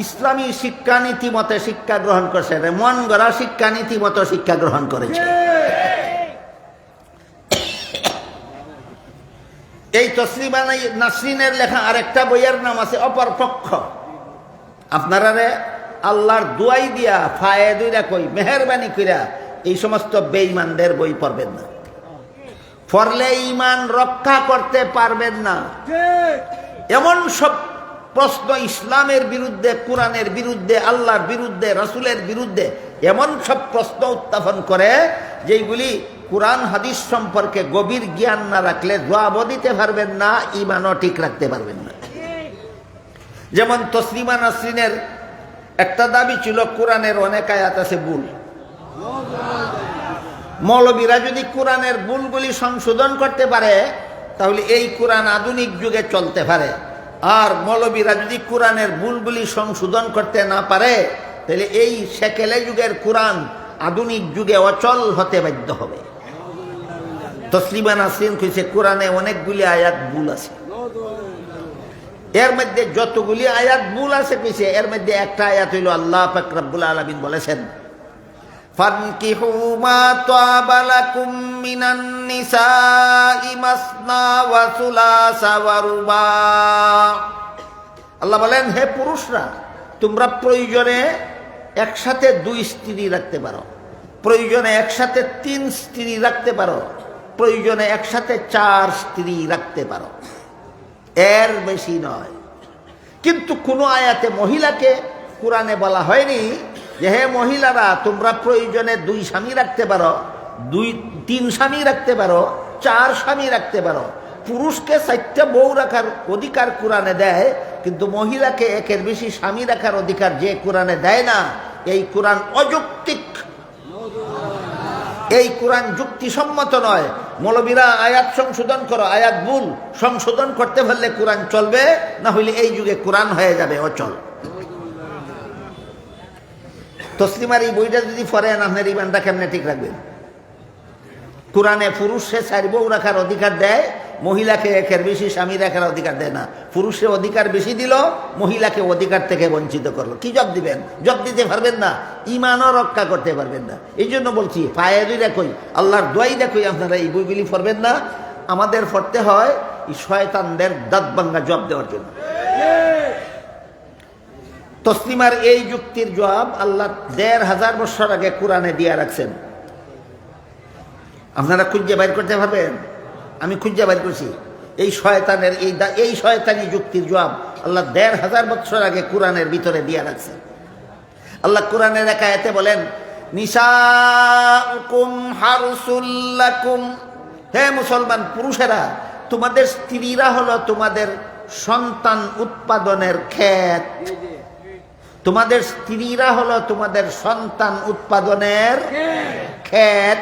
ইসলামী শিক্ষানীতি মতে শিক্ষা গ্রহণ করছে, মন গড়া শিক্ষানীতি মতো শিক্ষা গ্রহণ করেছে। এই তসলিমা নাসরিনের লেখা আরেকটা বইয়ের নাম আছে অপরপক্ষ। আপনারা আল্লাহর দুয়াই দিয়া ফায়ে দুইরা কই মেহরবানি কইরা এই সমস্ত বেঈমানদের বই পড়বেন না, পড়লে ঈমান রক্ষা করতে পারবেন না। এমন সব প্রশ্ন ইসলামের বিরুদ্ধে, কোরআনের বিরুদ্ধে, আল্লাহর বিরুদ্ধে, রাসূলের বিরুদ্ধে এমন সব প্রশ্ন উত্থাপন করে যেগুলি কোরআন হাদিস সম্পর্কে গভীর জ্ঞান না রাখলে জবাবও দিতে পারবেন না, ঈমানও ঠিক রাখতে পারবেন না। যেমন তসলিমা নাসরিনের একটা দাবি ছিল কোরআনের অনেক আয়াত আছে ভুল। মৌলবীরা যদি কোরআনের ভুলগুলি সংশোধন করতে পারে তাহলে এই কোরআন আধুনিক যুগে চলতে পারে, আর মৌলবীরা যদি কোরআনের ভুলগুলি সংশোধন করতে না পারে তাহলে এই সেকেলে যুগের কোরআন আধুনিক যুগে অচল হতে বাধ্য হবে। তসলিমা নাসরিন কইছে কোরআনে অনেকগুলি আয়াত ভুল আছে, এর মধ্যে যতগুলি আয়াত ভুল আছে কইছে এর মধ্যে একটা আয়াত হইল আল্লাহ পাক রব্বুল আলামিন বলেছেন ফানকিহু মা তাবা লাকুম মিনান নিসাই মাসনা ওয়া সুলাসা ওয়া রুবা। আল্লাহ বলেন হে পুরুষরা তোমরা প্রয়োজনে একসাথে 2 স্ত্রী রাখতে পারো, প্রয়োজনে একসাথে 3 স্ত্রী রাখতে পারো, প্রয়োজনে একসাথে 4 স্ত্রী রাখতে পারো, এর বেশি নয়। কিন্তু কোন আয়াতে মহিলাকে কোরআনে বলা হয়নি যে হে মহিলারা তোমরা প্রয়োজনে 2 স্বামী রাখতে পারো, 3 স্বামী রাখতে পারো, 4 স্বামী রাখতে পারো। পুরুষকে 4টা বউ রাখার অধিকার কোরআনে দেয়, কিন্তু মহিলাকে একের বেশি স্বামী রাখার অধিকার যে কোরআনে দেয় না, এই কোরআন অযৌক্তিক, এই কোরআন যুক্তিসম্মত নয়। মৌলবীরা আয়াত সংশোধন করো, আয়াত ভুল, সংশোধন করতে পারলে কোরআন চলবে, না হইলে এই যুগে কোরআন হয়ে যাবে অচল। তসলিমার এই বইটা যদি পড়েন আপনার ঈমানটা কেমনে ঠিক রাখবেন? কোরআনে পুরুষে 4 বউ রাখার অধিকার দেয়, মহিলাকে একের বেশি স্বামী রাখার অধিকার দেয় না। পুরুষে অধিকার বেশি দিল, মহিলাকে অধিকার থেকে বঞ্চিত করলো। কি জব দিবেন? জব দিতে পারবেন না, ঈমানও রক্ষা করতে পারবেন না। এই জন্য বলছি পায়ে দুই রাখই, আল্লাহর দোয়াই দেখই আপনারা এই বইগুলি পড়বেন না। আমাদের পড়তে হয় এই শয়তানদের দাঁত ভাঙ্গা জব দেওয়ার জন্য। তসলিমার এই যুক্তির জবাব আল্লাহ 1500 বছর আগে কোরআনে দিয়ে রাখছেন। আপনারা খুঁজে বাইর করতে পারবেন? আমি খুঁজে বাইর করছি। এই শয়তানের এই শয়তানি যুক্তির জবাব আল্লাহ 1500 বছর আগে কোরআনের ভিতরে দিয়ে রাখছেন। আল্লাহ কোরআনের এক আয়াতে বলেন নিসাউকুম হারসুল লাকুম, হে মুসলমান পুরুষেরা তোমাদের স্ত্রীরা হলো তোমাদের সন্তান উৎপাদনের ক্ষেত। তোমাদের স্ত্রীরা হলো তোমাদের সন্তান উৎপাদনের ক্ষেত।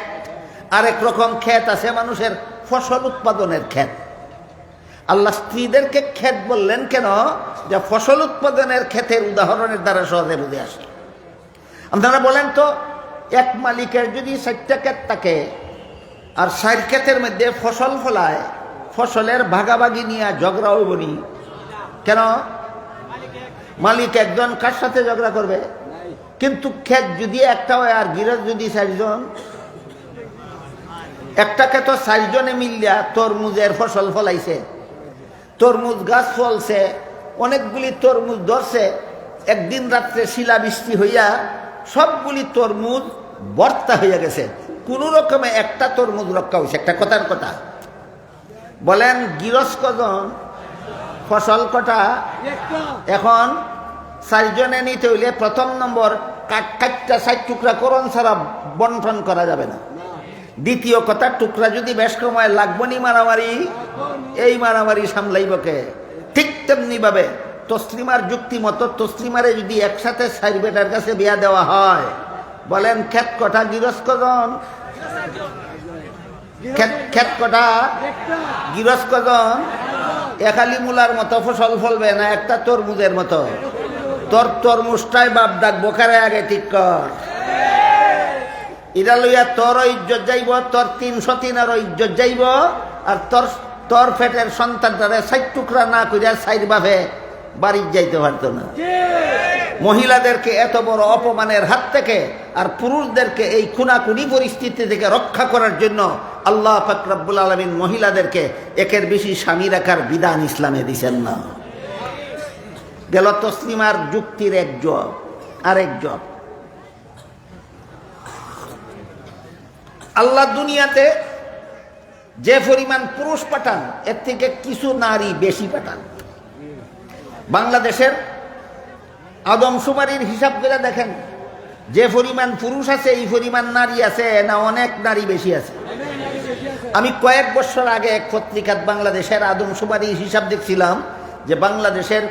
আরেক রকম ক্ষেত আছে মানুষের ফসল উৎপাদনের ক্ষেত। আল্লাহ স্ত্রীদেরকে ক্ষেত বললেন কেন? যে ফসল উৎপাদনের ক্ষেতের উদাহরণের দ্বারা সহজে বুঝে আসে। আপনারা বলেন তো এক মালিকের যদি 4টা ক্ষেত থাকে আর 4 ক্ষেতের মধ্যে ফসল ফলায়, ফসলের ভাগাভাগি নিয়ে ঝগড়া হইবনি কেন? মালিক একজন কার সাথে ঝগড়া করবে? কিন্তু ক্ষেত যদি একটা হয় আর গৃহস্থ যদি 4 জন, একটা ক্ষেত 4 জনে মিলিয়া তরমুজের ফসল ফলাইছে, তরমুজ গাছ ফলছে, অনেকগুলি তরমুজ ধরছে। একদিন রাত্রে শিলাবৃষ্টি হইয়া সবগুলি তরমুজ বর্তা হইয়া গেছে, কোন রকমে একটা তরমুজ রক্ষা হয়েছে। একটা কথার কথা বলেন গৃহস্থ কজন, ফসল কটা? এখন 4 জনে নিতে হইলে প্রথম নম্বর কাটটা 4 টুকরা করণ ছাড়া বন্টন করা যাবে না। দ্বিতীয় কথা টুকরা যদি বেশ সময় লাগবনি মারামারি, এই মারামারি সামলাইবকে। ঠিক তেমনি ভাবে তসলিমার যুক্তি মতো তসলিমারে যদি একসাথে 4 বেটার কাছে বিয়া দেওয়া হয়, বলেন ক্ষেত কটা, গৃহস্থ কজন? ক্ষেত কটা, গৃহস্থ কজন? একালি মূলার মতো ফসল ফলবে না একটা তরমুজের মতো? তোর তরমুজটাই বাপ ডাকবো কারে আগে ঠিক কর। এটা লইয়া তোর ইজ্জত যাইব, তোর 303 ইজ্জত যাইব, আর তোর পেটের সন্তানটারে 4 টুকরা না কইরা 4 বাপে বাড়ির যাইতে পারতো না। মহিলাদেরকে এত বড় অপমানের হাত থেকে আর পুরুষদেরকে এই খুনাখুনি পরিস্থিতি থেকে রক্ষা করার জন্য আল্লাহ পাক রব্বুল আলামিন মহিলাদেরকে একের বেশি স্বামী রাখার বিধান ইসলামে দিছেন না। গেল তসলিমার যুক্তির এক জবাব। আরেক জবাব, আল্লাহ দুনিয়াতে যে পরিমাণ পুরুষ পাঠান এর থেকে কিছু নারী বেশি পাঠান। বাংলাদেশের আদমশুমারির হিসাব করে দেখেন, যে পরিমাণ পুরুষ আছে এই পরিমাণ নারী আছে না অনেক নারী বেশি আছে? আমি কয়েক বছর আগে এক পত্রিকাত বাংলাদেশের আদমশুমারির হিসাব দেখছিলাম যে বাংলাদেশের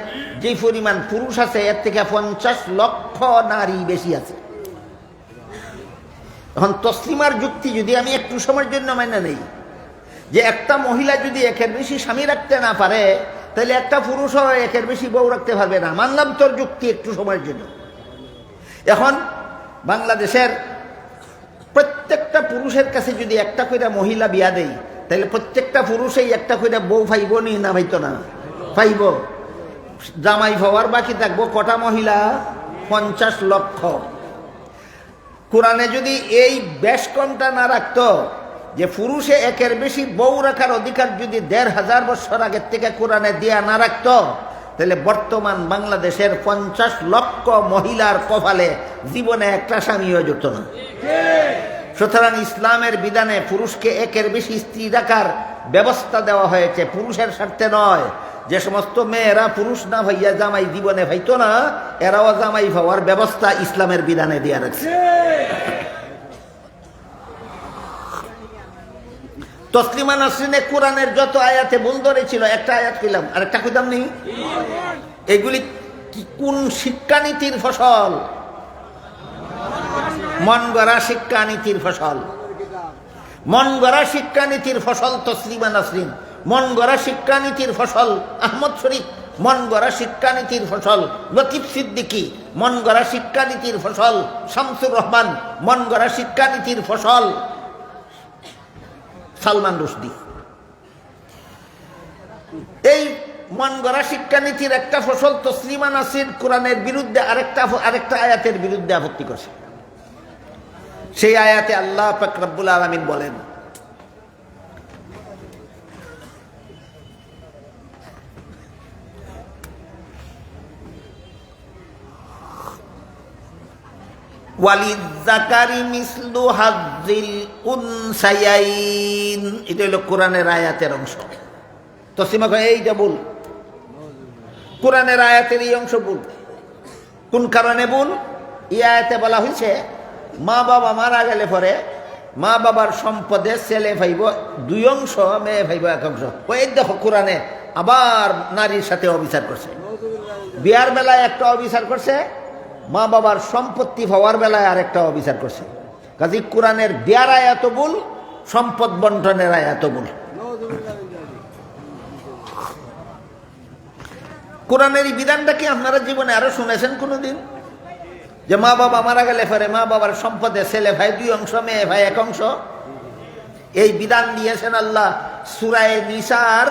যে পরিমাণ পুরুষ আছে এর থেকে 50 লক্ষ নারী বেশি আছে। এখন তসলিমার যুক্তি যদি আমি একটু সময়ের জন্য মেনে নেই যে একটা মহিলা যদি একের বেশি স্বামী রাখতে না পারে তাহলে একটা পুরুষও একের বেশি বউ রাখতে পারবে না, মানলাম তোর যুক্তি একটু সময়ের জন্য। এখন বাংলাদেশের প্রত্যেকটা পুরুষের কাছে যদি একটা কইরা মহিলা বিয়া দেই তাহলে প্রত্যেকটা পুরুষেই একটা কইরা বউ পাইব নি? না পাইতো না? পাইব। জামাই পাওয়ার বাকি থাকবো কটা মহিলা? 50 লক্ষ। কোরআনে যদি এই বেশকমটা না রাখতো যে পুরুষে একের বেশি বউ রাখার অধিকার যদি 1500 বছর আগের থেকে কোরআনে দেয়া না রাখতো তাহলে বর্তমান বাংলাদেশের 50 লক্ষ মহিলার কপালে জীবনে একটা স্বামীও জুটত না। সুতরাং ইসলামের বিধানে পুরুষকে একের বেশি স্ত্রী রাখার ব্যবস্থা দেওয়া হয়েছে পুরুষের স্বার্থে নয়। যে সমস্ত মেয়েরা পুরুষ না ভাইয়া জামাই জীবনে ভাইতো না, এরাও জামাই পাওয়ার ব্যবস্থা ইসলামের বিধানে দেওয়া রাখছে। তসলিমা নাসরিনে কোরআনের যত আয়াতে ভুল ধরেছিল, একটা আয়াত কইলাম আর একটা কইতাম নেই, এগুলি কোন শিক্ষানীতির ফসল? মন গড়া শিক্ষানীতির ফসল। মন গড়া শিক্ষানীতির ফসল তসলিমা নাসরিন, মন গড়া শিক্ষানীতির ফসল আহমদ শরীফ, মন গড়া শিক্ষানীতির ফসল লতিফ সিদ্দিকী, মন গড়া শিক্ষানীতির ফসল শামসুর রহমান, মন গড়া শিক্ষানীতির ফসল সালমান রুশদি। এই মন গড়া শিক্ষানীতির একটা ফসল তসলিমা নাসরিন কোরআনের বিরুদ্ধে আরেকটা আয়াতের বিরুদ্ধে আপত্তি করছে। সেই আয়াতে আল্লাহ পাক রব্বুল আলামিন বলেন, ওয়ালিযাকারি মিসলু হাজ্জিল উনসায়াইন। এটা হলো কোরআনের আয়াতের অংশ। তসলিমা কয় এইটা ভুল, কোরআনের আয়াতের এই অংশ ভুল। কোন কারণে ভুল? এই আয়াতে বলা হয়েছে মা বাবা মারা গেলে পরে মা বাবার সম্পদে ছেলে ভাইব 2 অংশ, মেয়ে ভাইব 1 অংশ। ওই দেখো কোরআনে আবার নারীর সাথে অবিচার করছে। বিয়ার বেলায় একটা অবিচার করছে, মা বাবার সম্পত্তি পাওয়ার বেলায় আরেকটা অবিচার করছে। কাজে কোরআনের বিয়ার আয়াত ভুল, সম্পদ বন্টনের আয়াত ভুল। কোরআনের এই বিধানটা কি আপনারা জীবনে আরো শুনেছেন কোনোদিন? যে মা বাবা মারা গেলে পরে মা বাবার সম্পদে ছেলে ভাই 2 অংশ, মেয়ে ভাই 1 অংশ। এই বিধান দিয়েছেন আল্লাহ সূরা নিসার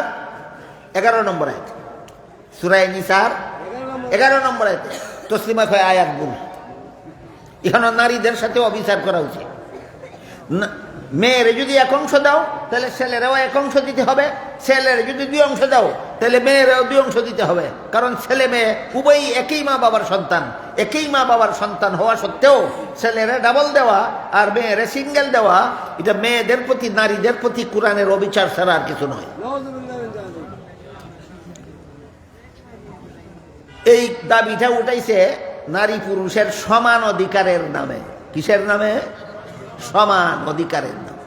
11 নম্বর আয়াত। সূরা নিসার 11 নম্বর আয়াত। তসলিমা কয় আয়াত ভুল। এখানে নারীদের সাথে অবিচার করা উচিত। মেয়েরে যদি 1 অংশ দাও তাহলে ছেলেরাও 1 অংশ দিতে হবে, ছেলের যদি 2 অংশ দাও তাহলে মেয়েরাও 2 অংশ দিতে হবে। কারণ ছেলে মেয়ে উভয়ই একই মা বাবার সন্তান। একই মা বাবার সন্তান হওয়া সত্ত্বেও ছেলেরে ডাবল দেওয়া আর মেয়েরে সিঙ্গেল দেওয়া, এটা মেয়েদের প্রতি নারীদের প্রতি কোরআনের অবিচার ছাড়া আর কিছু নয়। এই দাবিটা উঠাইছে নারী পুরুষের সমান অধিকারের নামে। কিসের নামে? সমান অধিকারের নামে।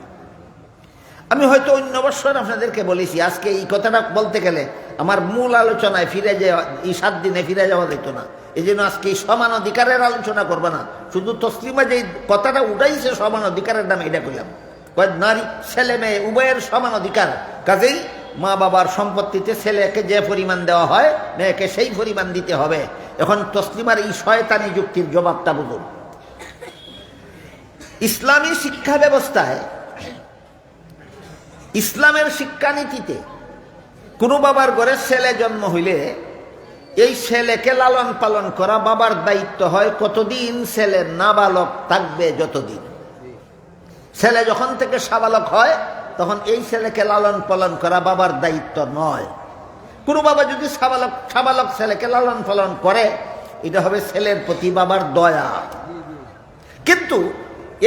আমি হয়তো অন্য বছর আপনাদেরকে বলেছি, আজকে এই কথাটা বলতে গেলে আমার মূল আলোচনায় ফিরে যাওয়া, এই 7 দিনে ফিরে যাওয়া যেত না। এই জন্য আজকে এই সমান অধিকারের আলোচনা করবো না, শুধু তসলিমা যে কথাটা উঠাইছে সমান অধিকারের নামে এটা করলাম। নারী ছেলে মেয়ে উভয়ের সমান অধিকার। কাজেই মা বাবার সম্পত্তিতে ছেলেকে যে পরিমাণ দেওয়া হয় মেয়েকে সেই পরিমাণ দিতে হবে। এখন তসলিমার এই শয়তানি যুক্তির জবাবটা বুঝুন। ইসলামী শিক্ষা ব্যবস্থায়, ইসলামের শিক্ষানীতিতে কোনো বাবার ঘরে ছেলে জন্ম হইলে এই ছেলেকে লালন পালন করা বাবার দায়িত্ব হয়। কতদিন? ছেলে নাবালক থাকবে যতদিন। ছেলে যখন থেকে সাবালক হয় তখন এই ছেলেকে লালন পালন করা বাবার দায়িত্ব নয়। কোনো বাবা যদি সাবালক ছেলেকে লালন পালন করে, এটা হবে ছেলের প্রতি বাবার দয়া। কিন্তু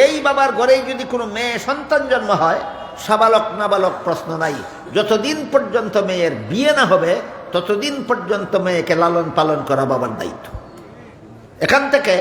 এই বাবার ঘরেই যদি কোনো মেয়ে সন্তান জন্ম হয়, সাবালক নাবালক প্রশ্ন নাই, যতদিন পর্যন্ত মেয়ের বিয়ে না হবে ততদিন পর্যন্ত মেয়েকে লালন পালন করা বাবার দায়িত্ব। এখান থেকে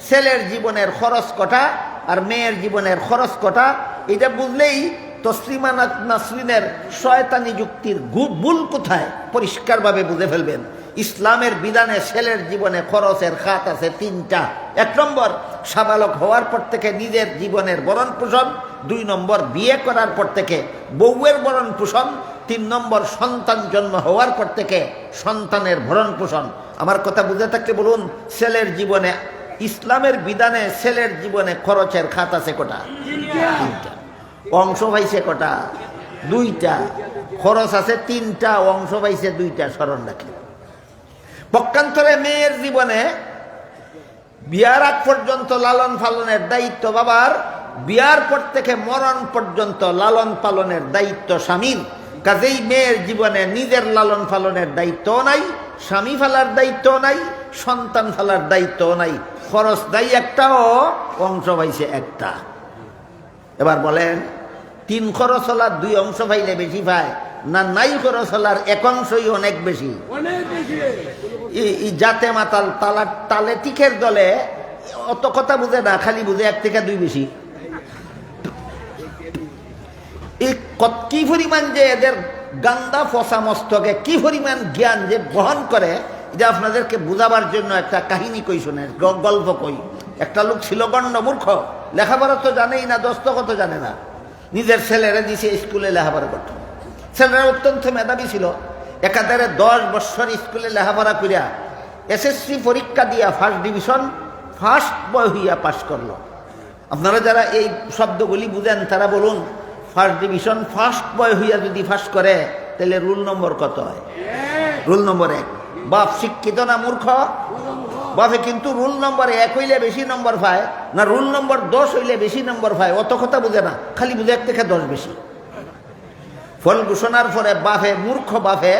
ছেলের জীবনের খরচ কটা আর মেয়ের জীবনের খরচ কটা, এটা বুঝলেই তসলিমা নাসরিনের শয়তানি যুক্তির ভুল কোথায় পরিষ্কারভাবে বুঝে ফেলবেন। ইসলামের বিধানে ছেলের জীবনে খরচের খাত আছে তিনটা। 1 নম্বর, সাবালক হওয়ার পর থেকে নিজের জীবনের ভরণ পোষণ। 2 নম্বর, বিয়ে করার পর থেকে বউয়ের ভরণ পোষণ। 3 নম্বর, সন্তান জন্ম হওয়ার পর থেকে সন্তানের ভরণ পোষণ। আমার কথা বুঝে থাকলে বলুন, ছেলের জীবনে ইসলামের বিধানে ছেলের জীবনে খরচের খাত আছে কটা? 3টা। অংশ পাইছে কটা? 2টা। খরচ আছে 3টা, অংশ পাইছে 2টা। স্মরণ রাখি। পক্ষান্তরে মেয়ের জীবনে বিয়ার আগ পর্যন্ত লালন পালনের দায়িত্ব বাবার, বিয়ার পর থেকে মরণ পর্যন্ত লালন পালনের দায়িত্ব স্বামীর। কাজেই মেয়ের জীবনে নিজের লালন পালনের দায়িত্ব নাই, স্বামী ফেলার দায়িত্ব নাই, সন্তান ফেলার দায়িত্ব নাই। খরচ দায়ী একটাও, অংশ পাইছে একটা। এবার বলেন, 3 খরচ হলার 2 অংশ পাইলে বেশি পায় না নাই খরচ হলার 1 অংশই অনেক বেশি? জাতে মাতাল তালে টিকের দলে অত কথা বুঝে না, খালি বুঝে 1 থেকে 2 বেশি। কি পরিমাণ যে এদের গান্দা ফসা মস্তকে কি পরিমাণ জ্ঞান যে বহন করে, এটা আপনাদেরকে বুঝাবার জন্য একটা কাহিনী কই, শোনেন, গল্প কই। একটা লোক ছিল গণ্ড মূর্খ, লেখাপড়া তো জানেই না, দস্তখত জানে না। নিজের ছেলেরা দিছে স্কুলে লেখাপড়া করত। ছেলেরা অত্যন্ত মেধাবী ছিল। একাধারে 10 বছর স্কুলে লেখাপড়া করিয়া এসএসসি পরীক্ষা দিয়া ফার্স্ট ডিভিশন, ফার্স্ট বয় হইয়া পাশ করলো। আপনারা যারা এই শব্দগুলি বুঝেন তারা বলুন, ফার্স্ট ডিভিশন ফার্স্ট বয় হইয়া যদি পাশ করে তাহলে রুল নম্বর কত হয়? রুল নম্বর 1। বাপ শিক্ষিত না মূর্খ? বাপে কিন্তু রুল নম্বর 1 হইলে বেশি নম্বর পায় না রুল নম্বর 10 হইলে বেশি নম্বর পায়? অত কথা বুঝে না, খালি বুঝে 1 থেকে 10 বেশি। ফল ঘোষণার পরে বাপে, মূর্খ বাপে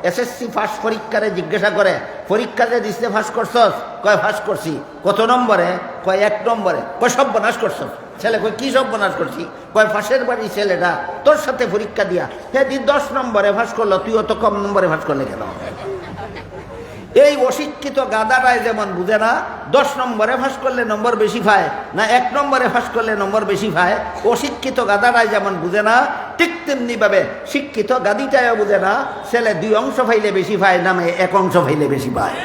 এসএসসি ফার্স্ট পরীক্ষারে জিজ্ঞাসা করে, পরীক্ষা যে দিতে ফাঁস করছস? কয় ফাঁস করছি। কত নম্বরে? কয় 1 নম্বরে। কয় সর্বনাশ করছস? ছেলে কয় কি সর্বনাশ করছি? কয় ফাঁসের বাড়ি ছেলেটা তোর সাথে পরীক্ষা দিয়া দি 10 নম্বরে ফাঁস করলো, তুই অত কম নম্বরে ফাঁস করলে কেন? এই অশিক্ষিত গাদারায় যেমন বুঝে না 10 নম্বরে ফাঁস করলে নম্বর বেশি পায় না 1 নম্বরে ফাঁস করলে নম্বর বেশি পায়, অশিক্ষিত গাদারায় যেমন বুঝে না, ঠিক তেমনি ভাবে শিক্ষিত গাদিটায়ও বুঝে না ছেলে 2 অংশ পাইলে বেশি পায় না 1 অংশ পাইলে বেশি পায়।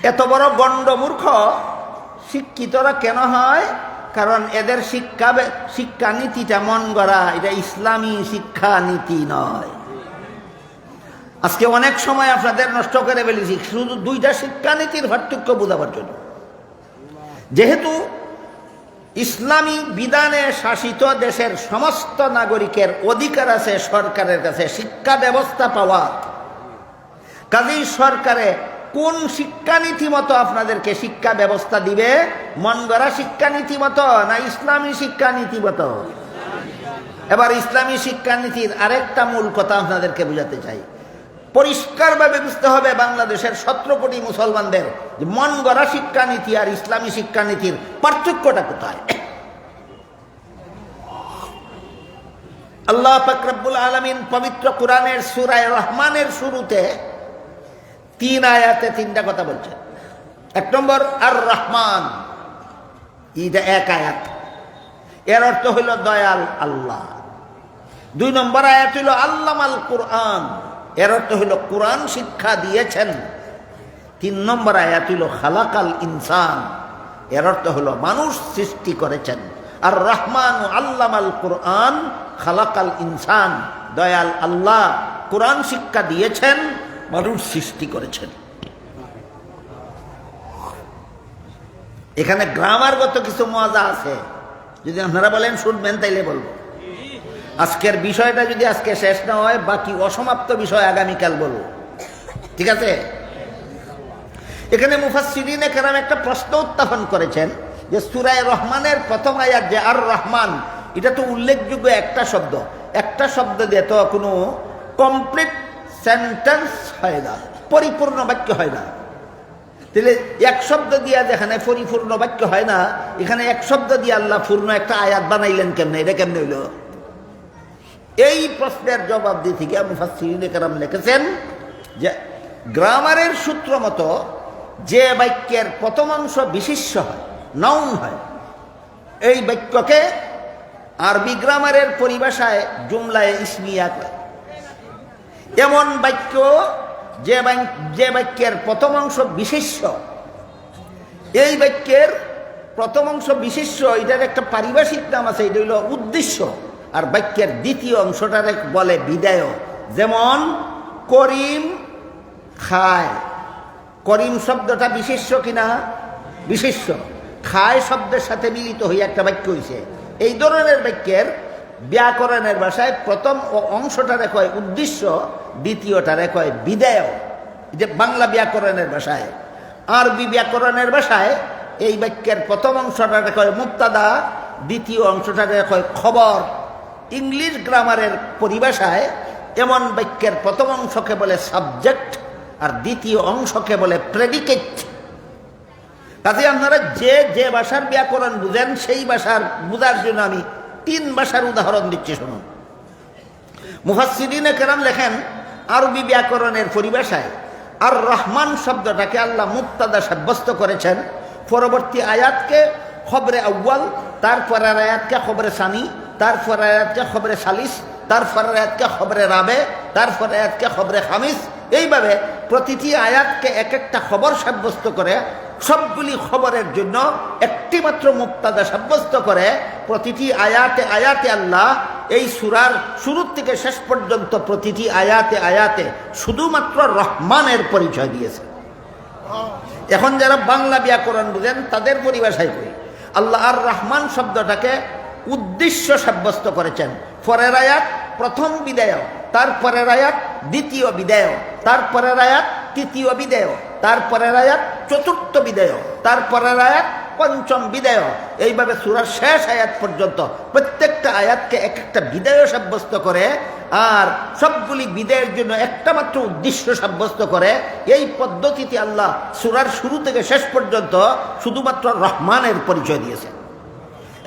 এত বড় গণ্ড মূর্খ শিক্ষিতরা কেন হয়? কারণ এদের শিক্ষানীতিটা মন গড়া, এটা ইসলামী শিক্ষানীতি নয়। আজকে অনেক সময় আপনাদের নষ্ট করে ফেলেছি শুধু 2টা শিক্ষানীতির পার্থক্য বোঝাবার জন্য। যেহেতু ইসলামী বিধানে শাসিত দেশের সমস্ত নাগরিকের অধিকার আছে সরকারের কাছে শিক্ষা ব্যবস্থা পাওয়া, কাজেই সরকারে কোন শিক্ষানীতি মতো আপনাদেরকে শিক্ষা ব্যবস্থা দিবে? মন গড়া শিক্ষানীতি মতো না ইসলামী শিক্ষানীতি মতো? এবার ইসলামী শিক্ষানীতির আরেকটা মূল কথা আপনাদেরকে বোঝাতে চাই। পরিষ্কারভাবে বুঝতে হবে বাংলাদেশের 17 কোটি মুসলমানদের যে মন গড়া শিক্ষানীতি আর ইসলামী শিক্ষানীতির পার্থক্যটা কোথায়। আল্লাহ পাক রব্বুল আলামিন পবিত্র কোরআনের সূরা রহমানের শুরুতে 3 আয়াতে 3টা কথা বলছেন। 1 নম্বর আর রহমান, এটা 1 আয়াত, এর অর্থ হইল দয়াল আল্লাহ। 2 নম্বর আয়াত হইল আল্লামাল কুরআন, এর অর্থ হইল কোরআন শিক্ষা দিয়েছেন। 3 নম্বর আয়াত হইল খালাকাল ইনসান, এর অর্থ হইল মানুষ সৃষ্টি করেছেন। আর রহমান আল্লামাল কুরআন খালাকাল ইনসান, দয়াল আল্লাহ কোরআন শিক্ষা দিয়েছেন, মানুষ সৃষ্টি করেছেন। এখানে গ্রামারগত কিছু মজা আছে, যদি আপনারা বলেন শুনবেন তাইলে বলবো। আজকের বিষয়টা যদি আজকে শেষ না হয়, বাকি অসমাপ্ত বিষয় আগামীকাল বলবো, ঠিক আছে? এখানে মুফাসসিরিনে কেরাম একটা প্রশ্ন উত্থাপন করেছেন যে সূরা রহমানের প্রথম আয়াত যে আর রহমান, এটা তো উল্লেখযোগ্য একটা শব্দ দিয়ে তো কোনো কমপ্লিট সেন্টেন্স হয় না, পরিপূর্ণ বাক্য হয় না। তাহলে এক শব্দ দিয়া যেখানে পরিপূর্ণ বাক্য হয় না, এখানে এক শব্দ দিয়ে আল্লাহ পূর্ণ একটা আয়াত বানাইলেন কেমনে? এটা কেমনে হইল? এই প্রশ্নের জবাব দিতে গিয়ে মুফাসসিরিনে কেরাম লিখেছেন যে গ্রামারের সূত্র মতো যে বাক্যের প্রথম অংশ বিশেষ্য হয়, নাউন হয়, এই বাক্যকে আরবি গ্রামারের পরিভাষায় জুমলায়ে ইসমিয়া কয়। এমন বাক্য যে বাক্যের প্রথম অংশ বিশেষ্য, এই বাক্যের প্রথম অংশ বিশেষ্য, এটার একটা পারিভাষিক নাম আছে, এটা হইল উদ্দেশ্য। আর বাক্যের দ্বিতীয় অংশটারে বলে বিদায়। যেমন করিম খায়, করিম শব্দটা বিশেষ্য কিনা? বিশেষ্য। খায় শব্দের সাথে মিলিত হয়ে একটা বাক্য হয়েছে। এই ধরনের বাক্যের ব্যাকরণের ভাষায় প্রথম অংশটারে কয় উদ্দেশ্য, দ্বিতীয়টারে কয় বিদায়। যে বাংলা ব্যাকরণের ভাষায়। আরবি ব্যাকরণের ভাষায় এই বাক্যের প্রথম অংশটারে কয় মুক্তাদা, দ্বিতীয় অংশটারে কয় খবর। ইংলিশ গ্রামারের পরিভাষায় এমন বাক্যের প্রথম অংশকে বলে সাবজেক্ট, আর দ্বিতীয় অংশকে বলে প্রেডিকেট। কাজে আপনারা যে ভাষার ব্যাকরণ বুঝেন, সেই ভাষার বুঝার জন্য আমি 3 ভাষার উদাহরণ দিচ্ছি, শুনুন। মুফাসসিরিনে কেরাম লেখেন আরবি ব্যাকরণের পরিভাষায় আর রহমান শব্দটাকে আল্লাহ মুক্তাদা সাব্যস্ত করেছেন। পরবর্তী আয়াতকে খবরে আউয়াল, তারপরের আয়াতকে খবরে সানি, তারপর আয়াতকে খবরে সালিস, তারপর আয়াতকে খবরে রাবে, তারপর আয়াতকে খবরে খামিস। এইভাবে প্রতিটি আয়াতকে এক একটা খবর সাব্যস্ত করে, সবগুলি খবরের জন্য একটি মাত্র মুক্তাদা সাব্যস্ত করে। প্রতিটি আয়াতে আয়াতে আল্লাহ এই সূরার শুরু থেকে শেষ পর্যন্ত প্রতিটি আয়াতে আয়াতে শুধুমাত্র রহমানের পরিচয় দিয়েছে। এখন যারা বাংলা ব্যাকরণ বুঝেন তাদের পরিভাষায় করি, আল্লাহ আর রহমান শব্দটাকে উদ্দেশ্য সাব্যস্ত করেছেন। পরের আয়াত প্রথম বিদায়, তারপরের আয়াত দ্বিতীয় বিদায়, তারপরের আয়াত তৃতীয় বিদায়, তারপরের আয়াত চতুর্থ বিদায়, তারপরের আয়াত পঞ্চম বিদায়। এইভাবে সূরার শেষ আয়াত পর্যন্ত প্রত্যেকটা আয়াতকে এক একটা বিদায় সাব্যস্ত করে, আর সবগুলি বিদায়ের জন্য একটা মাত্র উদ্দেশ্য সাব্যস্ত করে। এই পদ্ধতিতে আল্লাহ সূরার শুরু থেকে শেষ পর্যন্ত শুধুমাত্র রহমানের পরিচয় দিয়েছে।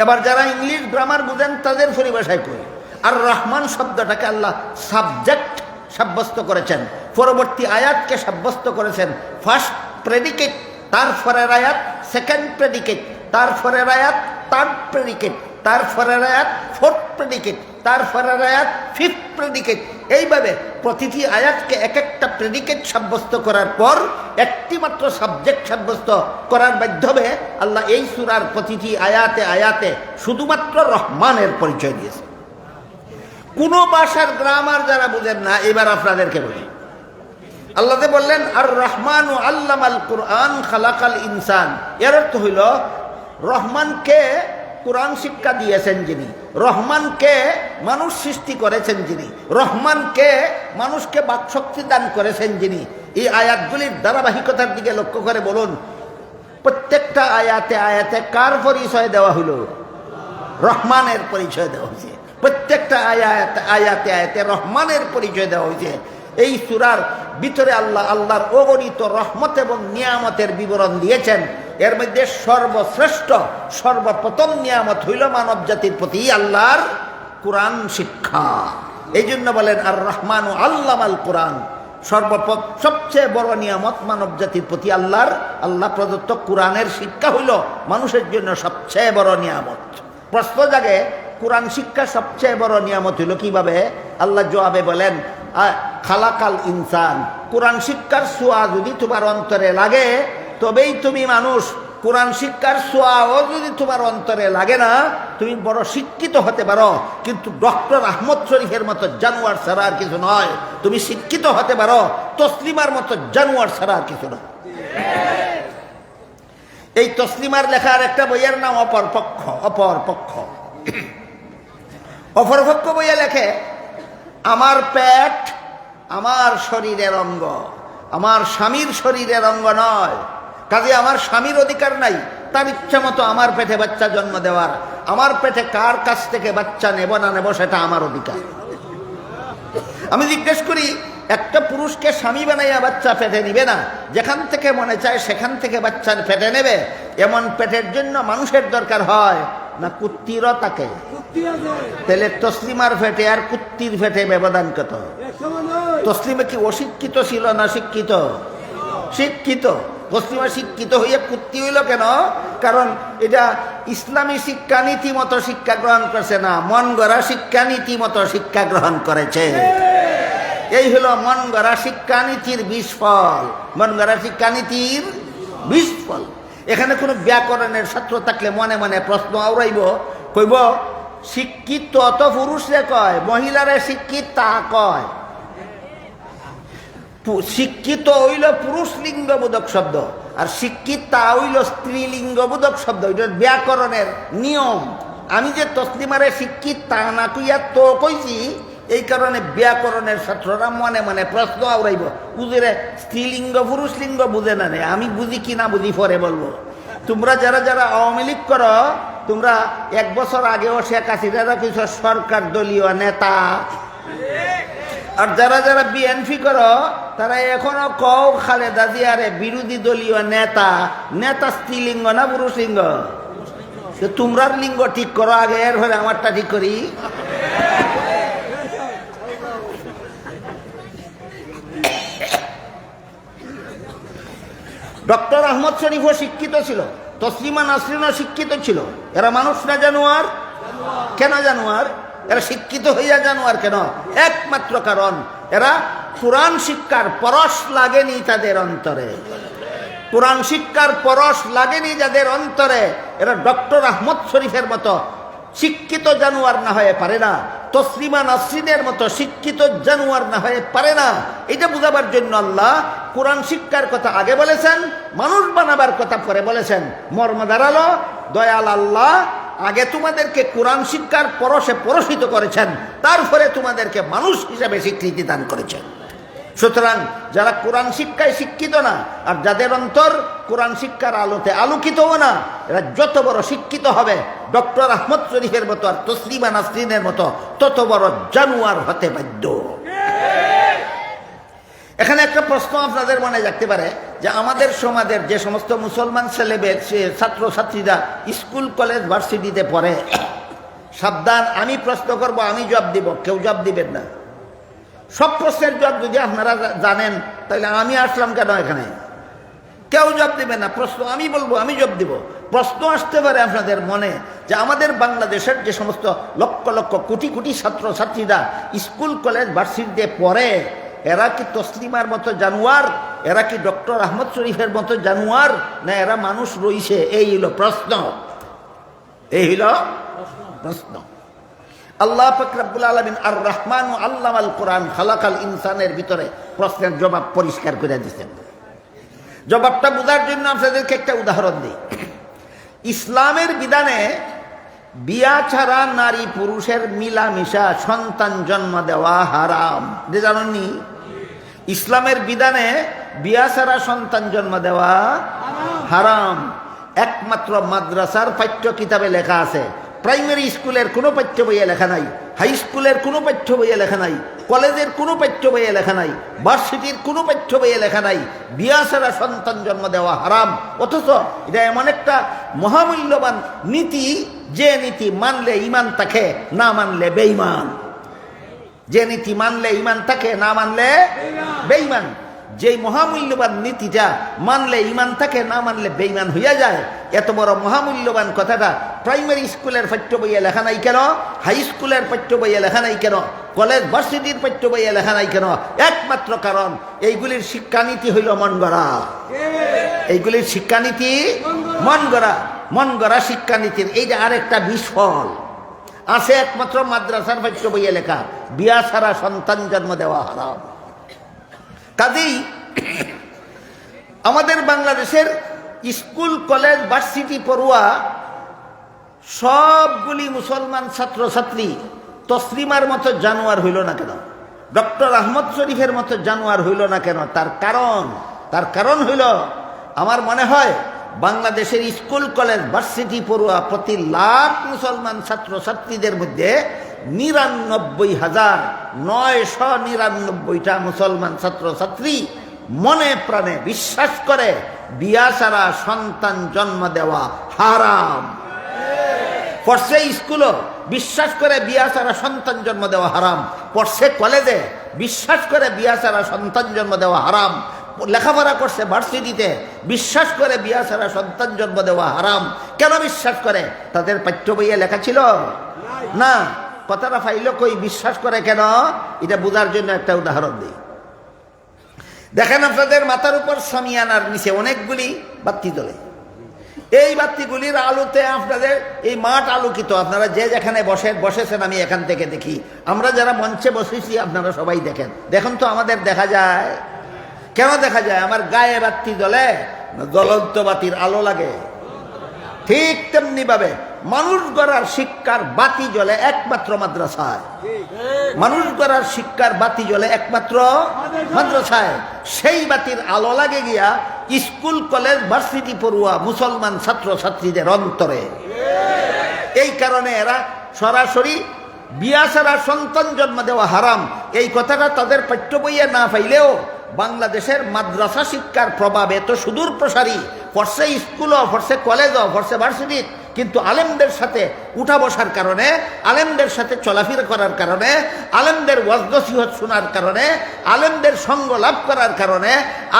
এবার যারা ইংলিশ গ্রামার বুঝেন তাদের পরিভাষায় কই, আর রহমান শব্দটাকে আল্লাহ সাবজেক্ট সাব্যস্ত করেছেন। পরবর্তী আয়াতকে সাব্যস্ত করেছেন ফার্স্ট প্রেডিকেট, তারপরের আয়াত সেকেন্ড প্রেডিকেট, তারপরের আয়াত থার্ড প্রেডিকেট, তারপরের আয়াত ফোর্থ প্রেডিকেট, তারপরের আয়াত ফিফথ প্রেডিকেট। এইভাবে প্রতিটি আয়াতকে এক একটা প্রেডিকেট সাব্যস্ত করার পর একটি মাত্র সাবজেক্ট সাব্যস্ত করার মাধ্যমে আল্লাহ এই সূরার প্রতিটি আয়াতে আয়াতে শুধুমাত্র রহমানের পরিচয় দিয়েছে। কোন ভাষার গ্রামার যারা বুঝেন না, এবার আপনাদেরকে বলি। আল্লাহ বললেন আর রহমানু আল্লামাল কুরআন খালাকাল ইনসান। এর অর্থ হইল রহমানকে কোরআন শিক্ষা দিয়েছেন যিনি, রহমানকে মানুষ সৃষ্টি করেছেন যিনি, রহমানকে মানুষকে বাকশক্তি দান করেছেন যিনি। এই আয়াতগুলির ধারাবাহিকতার দিকে লক্ষ্য করে বলুন, প্রত্যেকটা আয়াতে আয়াতে কার পরিচয় দেওয়া হইল? রহমানের পরিচয় দেওয়া হয়েছে। প্রত্যেকটা আয়াতে আয়াতে আয়াতে রহমানের পরিচয় দেওয়া হয়েছে। এই সূরার ভিতরে আল্লাহর অগণিত রহমত এবং নিয়ামতের বিবরণ দিয়েছেন। এর মধ্যে সর্বশ্রেষ্ঠ সর্বপ্রথম নিয়ামত হইল মানব জাতির প্রতি আল্লাহর কোরআন শিক্ষা। এই জন্য বলেন আর রহমানু আল্লামাল কোরআন। সবচেয়ে বড় নিয়ামত মানব জাতির প্রতি আল্লাহ প্রদত্ত কোরআনের শিক্ষা হইল মানুষের জন্য সবচেয়ে বড় নিয়ামত। প্রশ্ন জাগে, কোরআন শিক্ষা সবচেয়ে বড় নিয়ামত হইল কিভাবে? আল্লাহ জবাবে বলেন খালাকাল ইনসান। কোরআন শিক্ষার ছোঁয়া যদি তোমার অন্তরে লাগে তবেই তুমি মানুষ। কোরআন শিক্ষার ছোঁয়াও যদি তোমার অন্তরে লাগে না, তুমি বড় শিক্ষিত হতে পারো, কিন্তু ডক্টর আহমদ শরীফের মতো জানোয়ার ছাড়া আর কিছু নয়। তুমি শিক্ষিত হতে পারো, তসলিমার মতো জানোয়ার ছাড়া আর কিছু নয়। এই তসলিমার লেখার একটা বইয়ের নাম অপরপক্ষ। অপরপক্ষ বইয়ে লেখে, আমার পেট আমার শরীরের অঙ্গ, আমার স্বামীর শরীরের অঙ্গ নয়, কাজে আমার স্বামীর অধিকার নাই তার ইচ্ছা মতো আমার পেটে বাচ্চা জন্ম দেওয়ার। আমার পেটে কার কাছ থেকে বাচ্চা নেব না নেব সেটা আমার অধিকার। আমি জিজ্ঞেস করি, একটা পুরুষকে স্বামী বানাইয়া বাচ্চা পেটে নিবে না, যেখান থেকে মনে চায় সেখান থেকে বাচ্চা পেটে নেবে? এমন পেটের জন্য মানুষের দরকার হয় না কুত্তিরও তাকে? তাহলে তসলিমার ফেটে আর কুত্তির ফেটে ব্যবধান কত? তসলিমা কি অশিক্ষিত ছিল না শিক্ষিত? শিক্ষিত। তসলিমা শিক্ষিত হইয়া কুত্তি হইল কেন? কারণ এটা ইসলামী শিক্ষানীতি মতো শিক্ষা গ্রহণ করছে না, মন গড়া শিক্ষানীতি মতো শিক্ষা গ্রহণ করেছে। এই হলো মন গড়া শিক্ষানীতির বিস্ফল, মন গড়া শিক্ষানীতির বিস্ফল। এখানে কোনো ব্যাকরণের ছাত্র থাকলে মনে মনে প্রশ্ন আওড়াইব, কইব শিক্ষিত তো পুরুষরে কয়, মহিলারে শিক্ষিত তা কয়। শিক্ষিত হইল পুরুষ লিঙ্গবোধক শব্দ, আর শিক্ষিতা হইল স্ত্রীলিঙ্গবোধক শব্দ। এটা ব্যাকরণের নিয়ম। আমি যে তসলিমারে শিক্ষিত তা না কইয়া তো কইছি, এই কারণে ব্যাকরণের ছাত্ররা মনে মনে প্রশ্ন আওড়াইব, বুঝে স্ত্রীলিঙ্গ পুরুষ লিঙ্গ বুঝে না রে। আমি বুঝি কি না বুঝি পরে বলবো। তোমরা যারা যারা আওয়ামী লীগ করো, তোমরা 1 বছর আগেও শেখ হাসিনারা কিছু সরকার দলীয় নেতা, আর যারা যারা বিএনপি করো তারা এখনো কও খালেদা জিয়ারে বিরোধী দলীয় নেতা। নেতা স্ত্রীলিঙ্গ না পুরুষ লিঙ্গ? তোমরার লিঙ্গ ঠিক করো আগে, এর হলে আমারটা ঠিক করি। ডক্টর আহমদ শরীফও শিক্ষিত ছিল, তসলিমা নাসরিনও শিক্ষিত ছিল। এরা মানুষ না জানোয়ার? কেন জানোয়ার? এরা শিক্ষিত হইয়া জানোয়ার কেন? একমাত্র কারণ এরা কোরআন শিক্ষার পরশ লাগেনি তাদের অন্তরে। কোরআন শিক্ষার পরশ লাগেনি যাদের অন্তরে, এরা ডক্টর আহমদ শরীফের মতো শিক্ষিত জানোয়ার না হয়ে পারে না, তসলিমা নাসরিনের মতো শিক্ষিত জানোয়ার না হয়ে পারে না। এটা বুঝাবার জন্য আল্লাহ কোরআন শিক্ষার কথা আগে বলেছেন, মানুষ বানাবার কথা পরে বলেছেন। মর্ম দাঁড়ালো, দয়াল আল্লাহ আগে তোমাদেরকে কোরআন শিক্ষার পরশে পরশিত করেছেন, তারপরে তোমাদেরকে মানুষ হিসাবে স্বীকৃতি দান করেছেন। সুতরাং যারা কোরআন শিক্ষায় শিক্ষিত না, আর যাদের অন্তর কোরআন শিক্ষার আলোতে আলোকিতও না, এরা যত বড় শিক্ষিত হবে ডক্টর আহমদ শরীফের মতো আর তসলিমা নাসরিনের মতো তত বড় জানোয়ার হতে বাধ্য। এখানে একটা প্রশ্ন আপনাদের মনে জাগতে পারে যে আমাদের সমাজের যে সমস্ত মুসলমান ছাত্র ছাত্রীরা স্কুল কলেজ ভার্সিটিতে পড়ে, সাবধান, আমি প্রশ্ন করব, আমি জবাব দিব, কেউ জবাব দিবেন না। সব প্রশ্নের জবাব যদি আপনারা জানেন তাহলে আমি আসলাম কেন এখানে? কেউ জবাব দিবেন না, প্রশ্ন আমি বলবো, আমি জবাব দিব। প্রশ্ন আসতে পারে আপনাদের মনে যে আমাদের বাংলাদেশের যে সমস্ত লক্ষ লক্ষ কোটি কোটি ছাত্র ছাত্রীরা স্কুল কলেজ ভার্সিটিতে পড়ে, এরা কি তসলিমার মতো জানোয়ার? এরা কি ডক্টর আহমদ শরীফের মতো জানোয়ার? না এরা মানুষ রইছে? এই হইল প্রশ্ন, এই হইল প্রশ্ন। আল্লাহ পাক রব্বুল আলামিন আর রহমান ও আল্লামাল কোরআন খালাকাল ইনসানের ভিতরে প্রশ্নের জবাব পরিষ্কার করে দিয়েছেন। জবাবটা বোঝার জন্য আপনাদেরকে একটা উদাহরণ দিই। ইসলামের বিধানে বিয়া ছাড়া নারী পুরুষের মিলামিশা, সন্তান জন্ম দেওয়া হারাম। যে জানেননি, ইসলামের বিধানে বিয়া ছাড়া সন্তান জন্ম দেওয়া হারাম। একমাত্র মাদ্রাসার পাঠ্য কিতাবে লেখা আছে, প্রাইমারি স্কুলের কোনো পাঠ্য বইয়ে লেখা নাই, হাই স্কুলের কোনো পাঠ্য বইয়ে লেখা নাই, কলেজের কোনো পাঠ্য বইয়ে লেখা নাই, ভার্সিটির কোনো পাঠ্য বইয়ে লেখা নাই বিয়া ছাড়া সন্তান জন্ম দেওয়া হারাম। অথচ এটা এমন একটা মহামূল্যবান নীতি, যে নীতি মানলে ইমান থাকে, না মানলে বেঈমান। যে নীতি মানলে ইমান থাকে, না মানলে বেঈমান। যেই মহামূল্যবান নীতিটা মানলে ইমান থাকে, না মানলে বেঈমান হইয়া যায়, এত বড় মহামূল্যবান কথাটা প্রাইমারি স্কুলের পাঠ্য বইয়ে লেখা নাই কেন? হাই স্কুলের পাঠ্য বইয়ে লেখা নাই কেন? কলেজ ভার্সিটির পাঠ্য বইয়ে লেখা নাই কেন? একমাত্র কারণ এইগুলির শিক্ষানীতি হইল মন গড়া। এইগুলির শিক্ষানীতি মন গড়া শিক্ষানীতির এই যে আরেকটা বিস্ফল আছে একমাত্র মাদ্রাসার পাঠ্য বইয়ে লেখা, বিয়া ছাড়া সন্তান জন্ম দেওয়া হারাম। কাজেই আমাদের বাংলাদেশের স্কুল কলেজ ভার্সিটি পড়ুয়া সবগুলি মুসলমান ছাত্রছাত্রী তসলিমার মতো জানোয়ার হইল না কেন, ডক্টর আহমদ শরীফের মতো জানোয়ার হইল না কেন? তার কারণ হইল, আমার মনে হয় বাংলাদেশের স্কুল কলেজ ভার্সিটি পড়ুয়া প্রতি লাখ মুসলমান ছাত্রছাত্রীদের মধ্যে 99,999টা মুসলমান ছাত্রছাত্রী মনে প্রাণে বিশ্বাস করে বিয়া ছাড়া সন্তান জন্ম দেওয়া হারাম। পড়ছে স্কুলও বিশ্বাস করে বিয়া ছাড়া সন্তান জন্ম দেওয়া হারাম, পড়ছে কলেজে বিশ্বাস করে বিয়া ছাড়া সন্তান জন্ম দেওয়া হারাম, লেখাপড়া করছে ভার্সিটিতে বিশ্বাস করে বিয়া ছাড়া সন্তান জন্ম দেওয়া হারাম। কেন বিশ্বাস করে? তাদের পাঠ্য বইয়ে লেখা ছিল না। কথাটা ফাইল কই বিশ্বাস করে কেন? এটা বোঝার জন্য একটা উদাহরণ দিই। দেখেন, আপনাদের মাথার উপর সামিয়ানার নিচে অনেকগুলি বাতি জ্বলে। এই বাতিগুলির আলোতে আপনাদের এই মাঠ আলোকিত। আপনারা যে যেখানে বসেছেন আমি এখান থেকে দেখি, আমরা যারা মঞ্চে বসেছি আপনারা সবাই দেখেন। দেখুন তো আমাদের দেখা যায়? কেন দেখা যায়? আমার গায়ে বাতি জ্বলে না জ্বলন্ত বাতির আলো লাগে? ঠিক তেমনি ভাবে মানুষ গড়ার শিক্ষার বাতি জ্বলে একমাত্র মাদ্রাসায়। মানুষ গড়ার শিক্ষার বাতি জ্বলে একমাত্র মাদ্রাসায়। সেই বাতির আলো লাগে গিয়া স্কুল কলেজ ভার্সিটি পড়ুয়া মুসলমান ছাত্রছাত্রীদের অন্তরে। এই কারণে এরা সরাসরি বিয়া ছাড়া সন্তান জন্ম দেওয়া হারাম এই কথাটা তাদের পাঠ্য বইয়ে না পাইলেও বাংলাদেশের মাদ্রাসা শিক্ষার প্রভাব এত সুদূর প্রসারী। পড়ছে স্কুলও, পড়ছে কলেজও, পড়ছে ভার্সিটি, কিন্তু আলেমদের সাথে উঠা বসার কারণে, আলেমদের সাথে চলাফেরা করার কারণে, আলেমদের ওয়াজ নসিহত শোনার কারণে, আলেমদের সঙ্গ লাভ করার কারণে,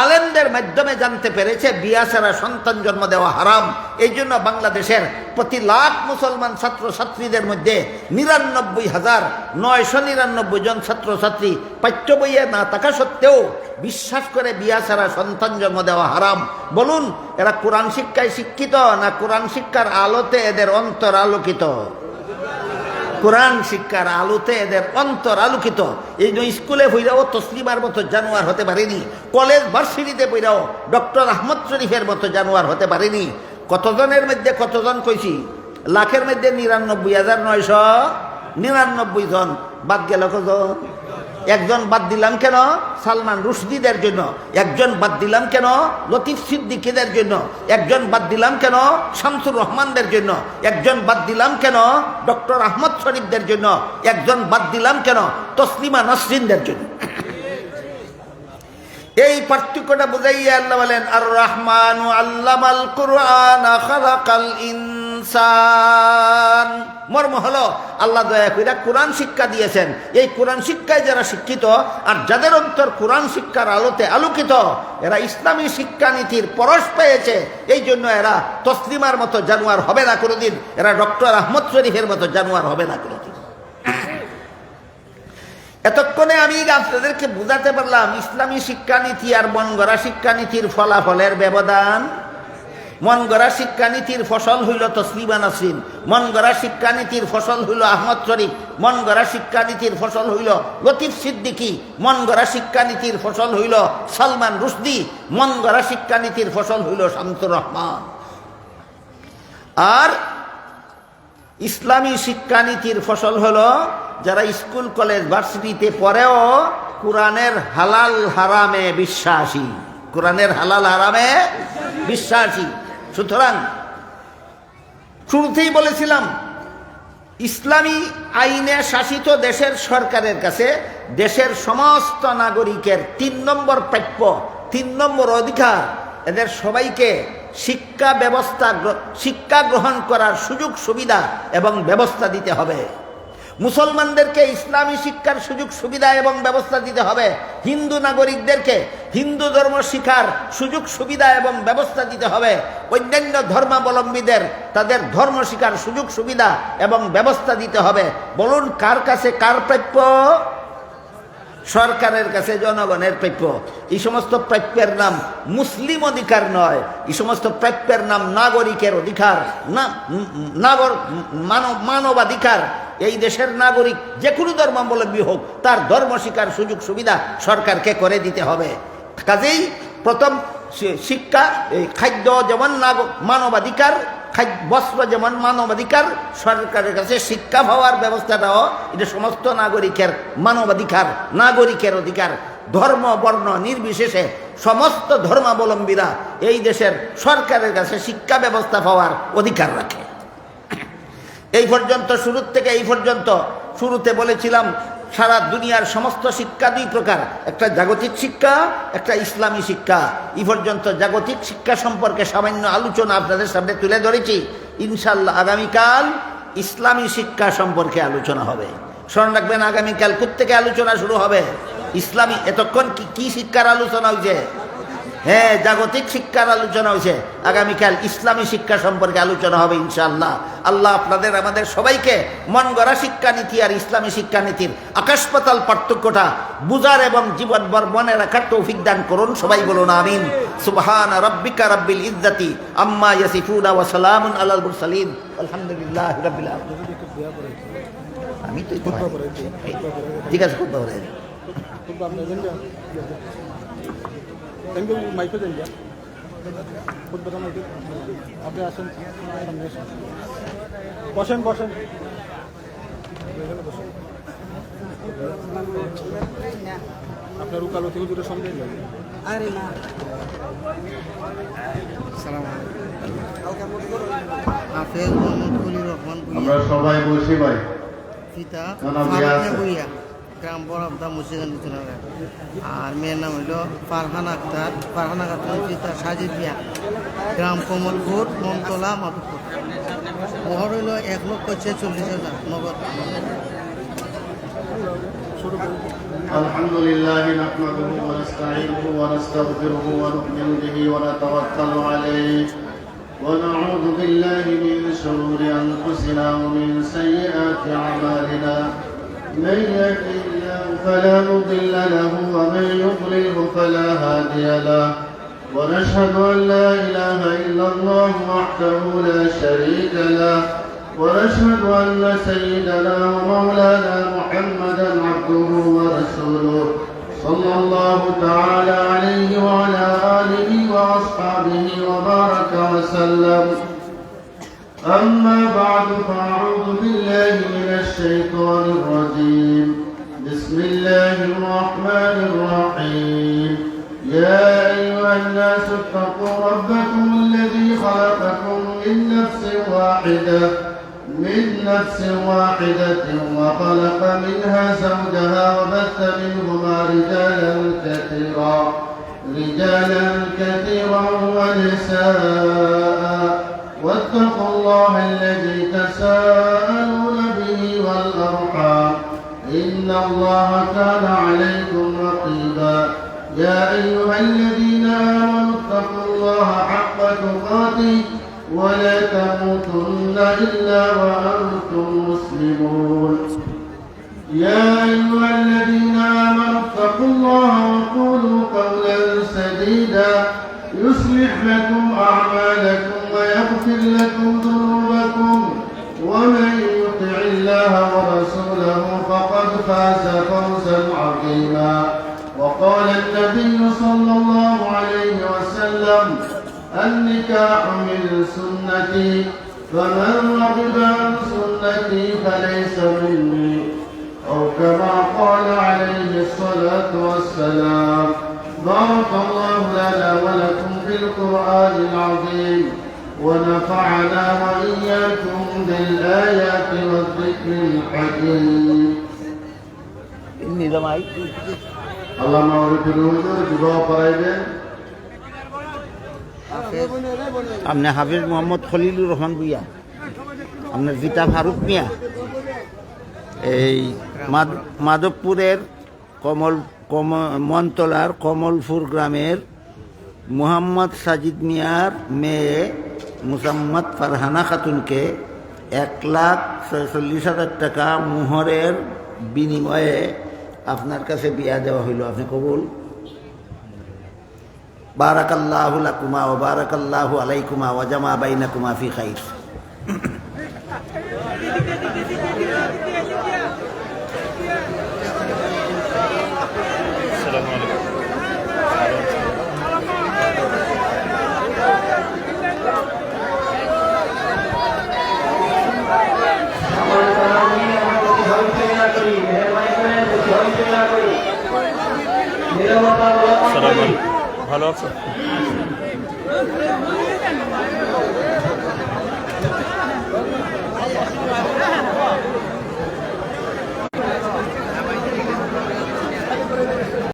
আলেমদের মাধ্যমে জানতে পেরেছে বিয়া ছাড়া সন্তান জন্ম দেওয়া হারাম। এই জন্য বাংলাদেশের প্রতি লাখ মুসলমান ছাত্রছাত্রীদের মধ্যে 99,999 জন ছাত্রছাত্রী পাঠ্য বইয়ে না থাকা সত্ত্বেও বিশ্বাস করে বিয়া ছাড়া সন্তান জন্ম দেওয়া হারাম। বলুন, এরা কোরআন শিক্ষায় শিক্ষিত না কোরআন শিক্ষার আলোতে এদের অন্তর আলোকিত? কোরআন শিক্ষার আলোতে এদের অন্তর আলোকিত। এই জন্য স্কুলে বইরাও তসলিমার মতো জানোয়ার হতে পারেনি, কলেজ ভার্সিটিতে বইরাও ডক্টর আহমদ শরীফের মতো জানোয়ার হতে পারেনি। কতজনের মধ্যে কতজন কইছি? লাখের মধ্যে 99,999 জন। বাদ গেল কজন? একজন বাদ দিলাম কেন? সালমান রুশদিদের জন্য। একজন বাদ দিলাম কেন? লতিফ সিদ্দিকীদের জন্য। একজন বাদ দিলাম কেন? শামসুর রহমানদের জন্য। একজন বাদ দিলাম কেন? ডক্টর আহমদ শরীফদের জন্য। একজন বাদ দিলাম কেন? তসলিমা নাসরিনদের জন্য। এই পার্থক্যটা বুঝাইয়া আল্লাহ বলেন, আর রহমানু আল্লামাল কুরআন খালাকাল ইনসান। মর্ম হলো আল্লাহ দয়া করে কোরআন শিক্ষা দিয়েছেন। এই কোরআন শিক্ষায় যারা শিক্ষিত আর যাদের অন্তর কোরআন শিক্ষার আলোতে আলোকিত, এরা ইসলামী শিক্ষানীতির পরশ পেয়েছে। এই জন্য এরা তসলিমার মতো জানোয়ার হবে না কোনোদিন, এরা ডক্টর আহমদ শরীফের মতো জানোয়ার হবে না কোনোদিন। এতক্ষণে আমি আপনাদেরকে বুঝাতে পারলাম ইসলামী শিক্ষানীতি আর মন গড়া শিক্ষানীতির ফলাফলের ব্যবধান। মন গড়া শিক্ষানীতির ফসল হইল তসলিমা নাসরিন, মন গড়া শিক্ষানীতির ফসল হইল আহমদ শরীফ, মন গড়া শিক্ষানীতির ফসল হইল লতিফ সিদ্দিকী, মন গড়া শিক্ষানীতির ফসল হইল সালমান রুশদি, মন গড়া শিক্ষানীতির ফসল হইল শামসুর রহমান। আর ইসলামী শিক্ষানীতির ফসল হলো যারা স্কুল কলেজ ভার্সিটিতে পড়েও কোরআনের হালাল হারামে বিশ্বাসী, কোরআনের হালাল হারামে বিশ্বাসী। সুতরাং শুরুতেই বলেছিলাম, ইসলামী আইনে শাসিত দেশের সরকারের কাছে দেশের সমস্ত নাগরিকের 3 নম্বর প্রাপ্য, 3 নম্বর অধিকার, এদের সবাইকে শিক্ষা গ্রহণ করার সুযোগ সুবিধা এবং ব্যবস্থা দিতে হবে। মুসলমানদেরকে ইসলামী শিক্ষার সুযোগ সুবিধা এবং ব্যবস্থা দিতে হবে। হিন্দু নাগরিকদেরকে হিন্দু ধর্ম শিক্ষার সুযোগ সুবিধা এবং ব্যবস্থা দিতে হবে। অন্যান্য ধর্মাবলম্বীদের তাদের ধর্ম শিক্ষার সুযোগ সুবিধা এবং ব্যবস্থা দিতে হবে। বলুন, কার কাছে কার প্রাপ্য? সরকারের কাছে জনগণের প্রাপ্য। এই সমস্ত প্রাপ্যের নাম মুসলিম অধিকার নয়, এই সমস্ত প্রাপ্যের নাম নাগরিকের অধিকার, মানবাধিকার। এই দেশের নাগরিক যে কোনো ধর্মাবলম্বী হোক, তার ধর্ম শিক্ষার সুযোগ সুবিধা সরকারকে করে দিতে হবে। কাজেই প্রথম শিক্ষা, এই খাদ্য যেমন মানবাধিকার, বস্ত্র যেমন মানবাধিকার, সরকারের কাছে শিক্ষা পাওয়ার ব্যবস্থাটাও এটা সমস্ত নাগরিকের মানবাধিকার, নাগরিকের অধিকার। ধর্ম বর্ণ নির্বিশেষে সমস্ত ধর্মাবলম্বীরা এই দেশের সরকারের কাছে শিক্ষা ব্যবস্থা পাওয়ার অধিকার রাখে। এই পর্যন্ত শুরু থেকে এই পর্যন্ত শুরুতে বলেছিলাম সারা দুনিয়ার সমস্ত শিক্ষা দুই প্রকার, একটা জাগতিক শিক্ষা, একটা ইসলামী শিক্ষা। এই পর্যন্ত জাগতিক শিক্ষা সম্পর্কে সামান্য আলোচনা আপনাদের সামনে তুলে ধরেছি। ইনশাল্লাহ আগামীকাল ইসলামী শিক্ষা সম্পর্কে আলোচনা হবে। স্মরণ রাখবেন, আগামীকাল কোত্থেকে আলোচনা শুরু হবে? ইসলামী। এতক্ষণ কি শিক্ষার আলোচনা হয়েছে? হ্যাঁ, জাগতিক শিক্ষার আলোচনা হয়েছে। আগামীকাল ইসলামী শিক্ষা সম্পর্কে আলোচনা হবে ইনশাআল্লাহ। আল্লাহ আপনাদের আমাদের সবাইকে মন গড়া শিক্ষানীতি আর ইসলামী শিক্ষানীতির আকাশ পাতাল পার্থক্যটা বুঝার এবং জীবনভর মনে রাখার তৌফিক দান করুন। সবাই বলুন আমিন। সুবহান রাব্বিকা রাব্বিল ইজ্জাতি আম্মা ইয়াসিফুনা ওয়া সালামুন আলাল মুরসালিন আলহামদুলিল্লাহি রাব্বিল আলামিন। আমি তো ঠিক আছে, খুব ভালো। মাইকে দেন আপনি আসেন, বসেন বসেন। আপনার উকালতি হুজুরের সঙ্গে আমরা সবাই বসি ভাই পিতা বইয়া গ্রাম বরাবদা মুন্সিগঞ্জ। আর মেয়ের নাম হইল ফারহান আক্তার। ফারহান আক্তার পিতা সাজিদ মিয়া, গ্রাম কমলপুর, মমতলা, মাধবপুর। মোহর হইল 1,46,000 নগদ। الحمد لله نحمده ونستعينه ونستغفره ونؤمن به ونتوكل عليه ونعوذ بالله من شرور أنفسنا ومن سيئات أعمالنا من يهده الله فلا مضل له ومن يضلله فلا هادي له ونشهد أن لا إله إلا الله وحده لا شريك له ونشهد أن سيدنا ومولانا محمدا عبده ورسوله صلى الله تعالى عليه وعلى آله وأصحابه وبارك وسلم. أما بعد فأعوذ بالله من الشيطان الرجيم. بسم الله الرحمن الرحيم. يا أيها الناس اتقوا ربكم الذي خلقكم من نفس واحدة وخلق منها زوجها وبث منهما رجالا كثيرا ونساء واتقوا الله الذي تساءلون به والأرحام إن الله كان عليكم رقيبا. يا أيها الذين آمنوا اتقوا الله حق تقاته ولا تموتن إلا وأنتم مسلمون. يا أيها الذين آمنوا اتقوا الله وقولوا قولا سديدا يصلح لكم أعمالكم ويغفر لكم ذنوبكم ومن يطع الله ورسوله فقد فاز فوزا عظيما. وقال النبي صلى الله عليه وسلم النكاح من سنتي فمن رغب عن سنتي فليس مني أو كما قال عليه الصلاة والسلام. بارك الله لنا ولكم في القرآن العظيم ونفعنا وإياكم بالآيات والذكر الحكيم. إني لمعي الله مولد الوزر جباب قريبين. আপনি হাফিজ মোহাম্মদ খলিলুর রহমান ভুইয়া, আপনার পিতা ফারুক মিয়া, এই মাধবপুরের মনতলার কমলপুর গ্রামের মুহাম্মদ সাজিদ মিয়ার মেয়ে মুসাম্মদ ফারহানা খাতুনকে 1,46,000 টাকা মোহরের বিনিময়ে আপনার কাছে বিয়া দেওয়া হইল, আপনি কবুল? বারাকাল্লাহু লাকুমা ওয়া বারাকাল্লাহু আলাইকুমা ওয়া জামা বাইনাকুমা ফি খাইর। ভালো আছো?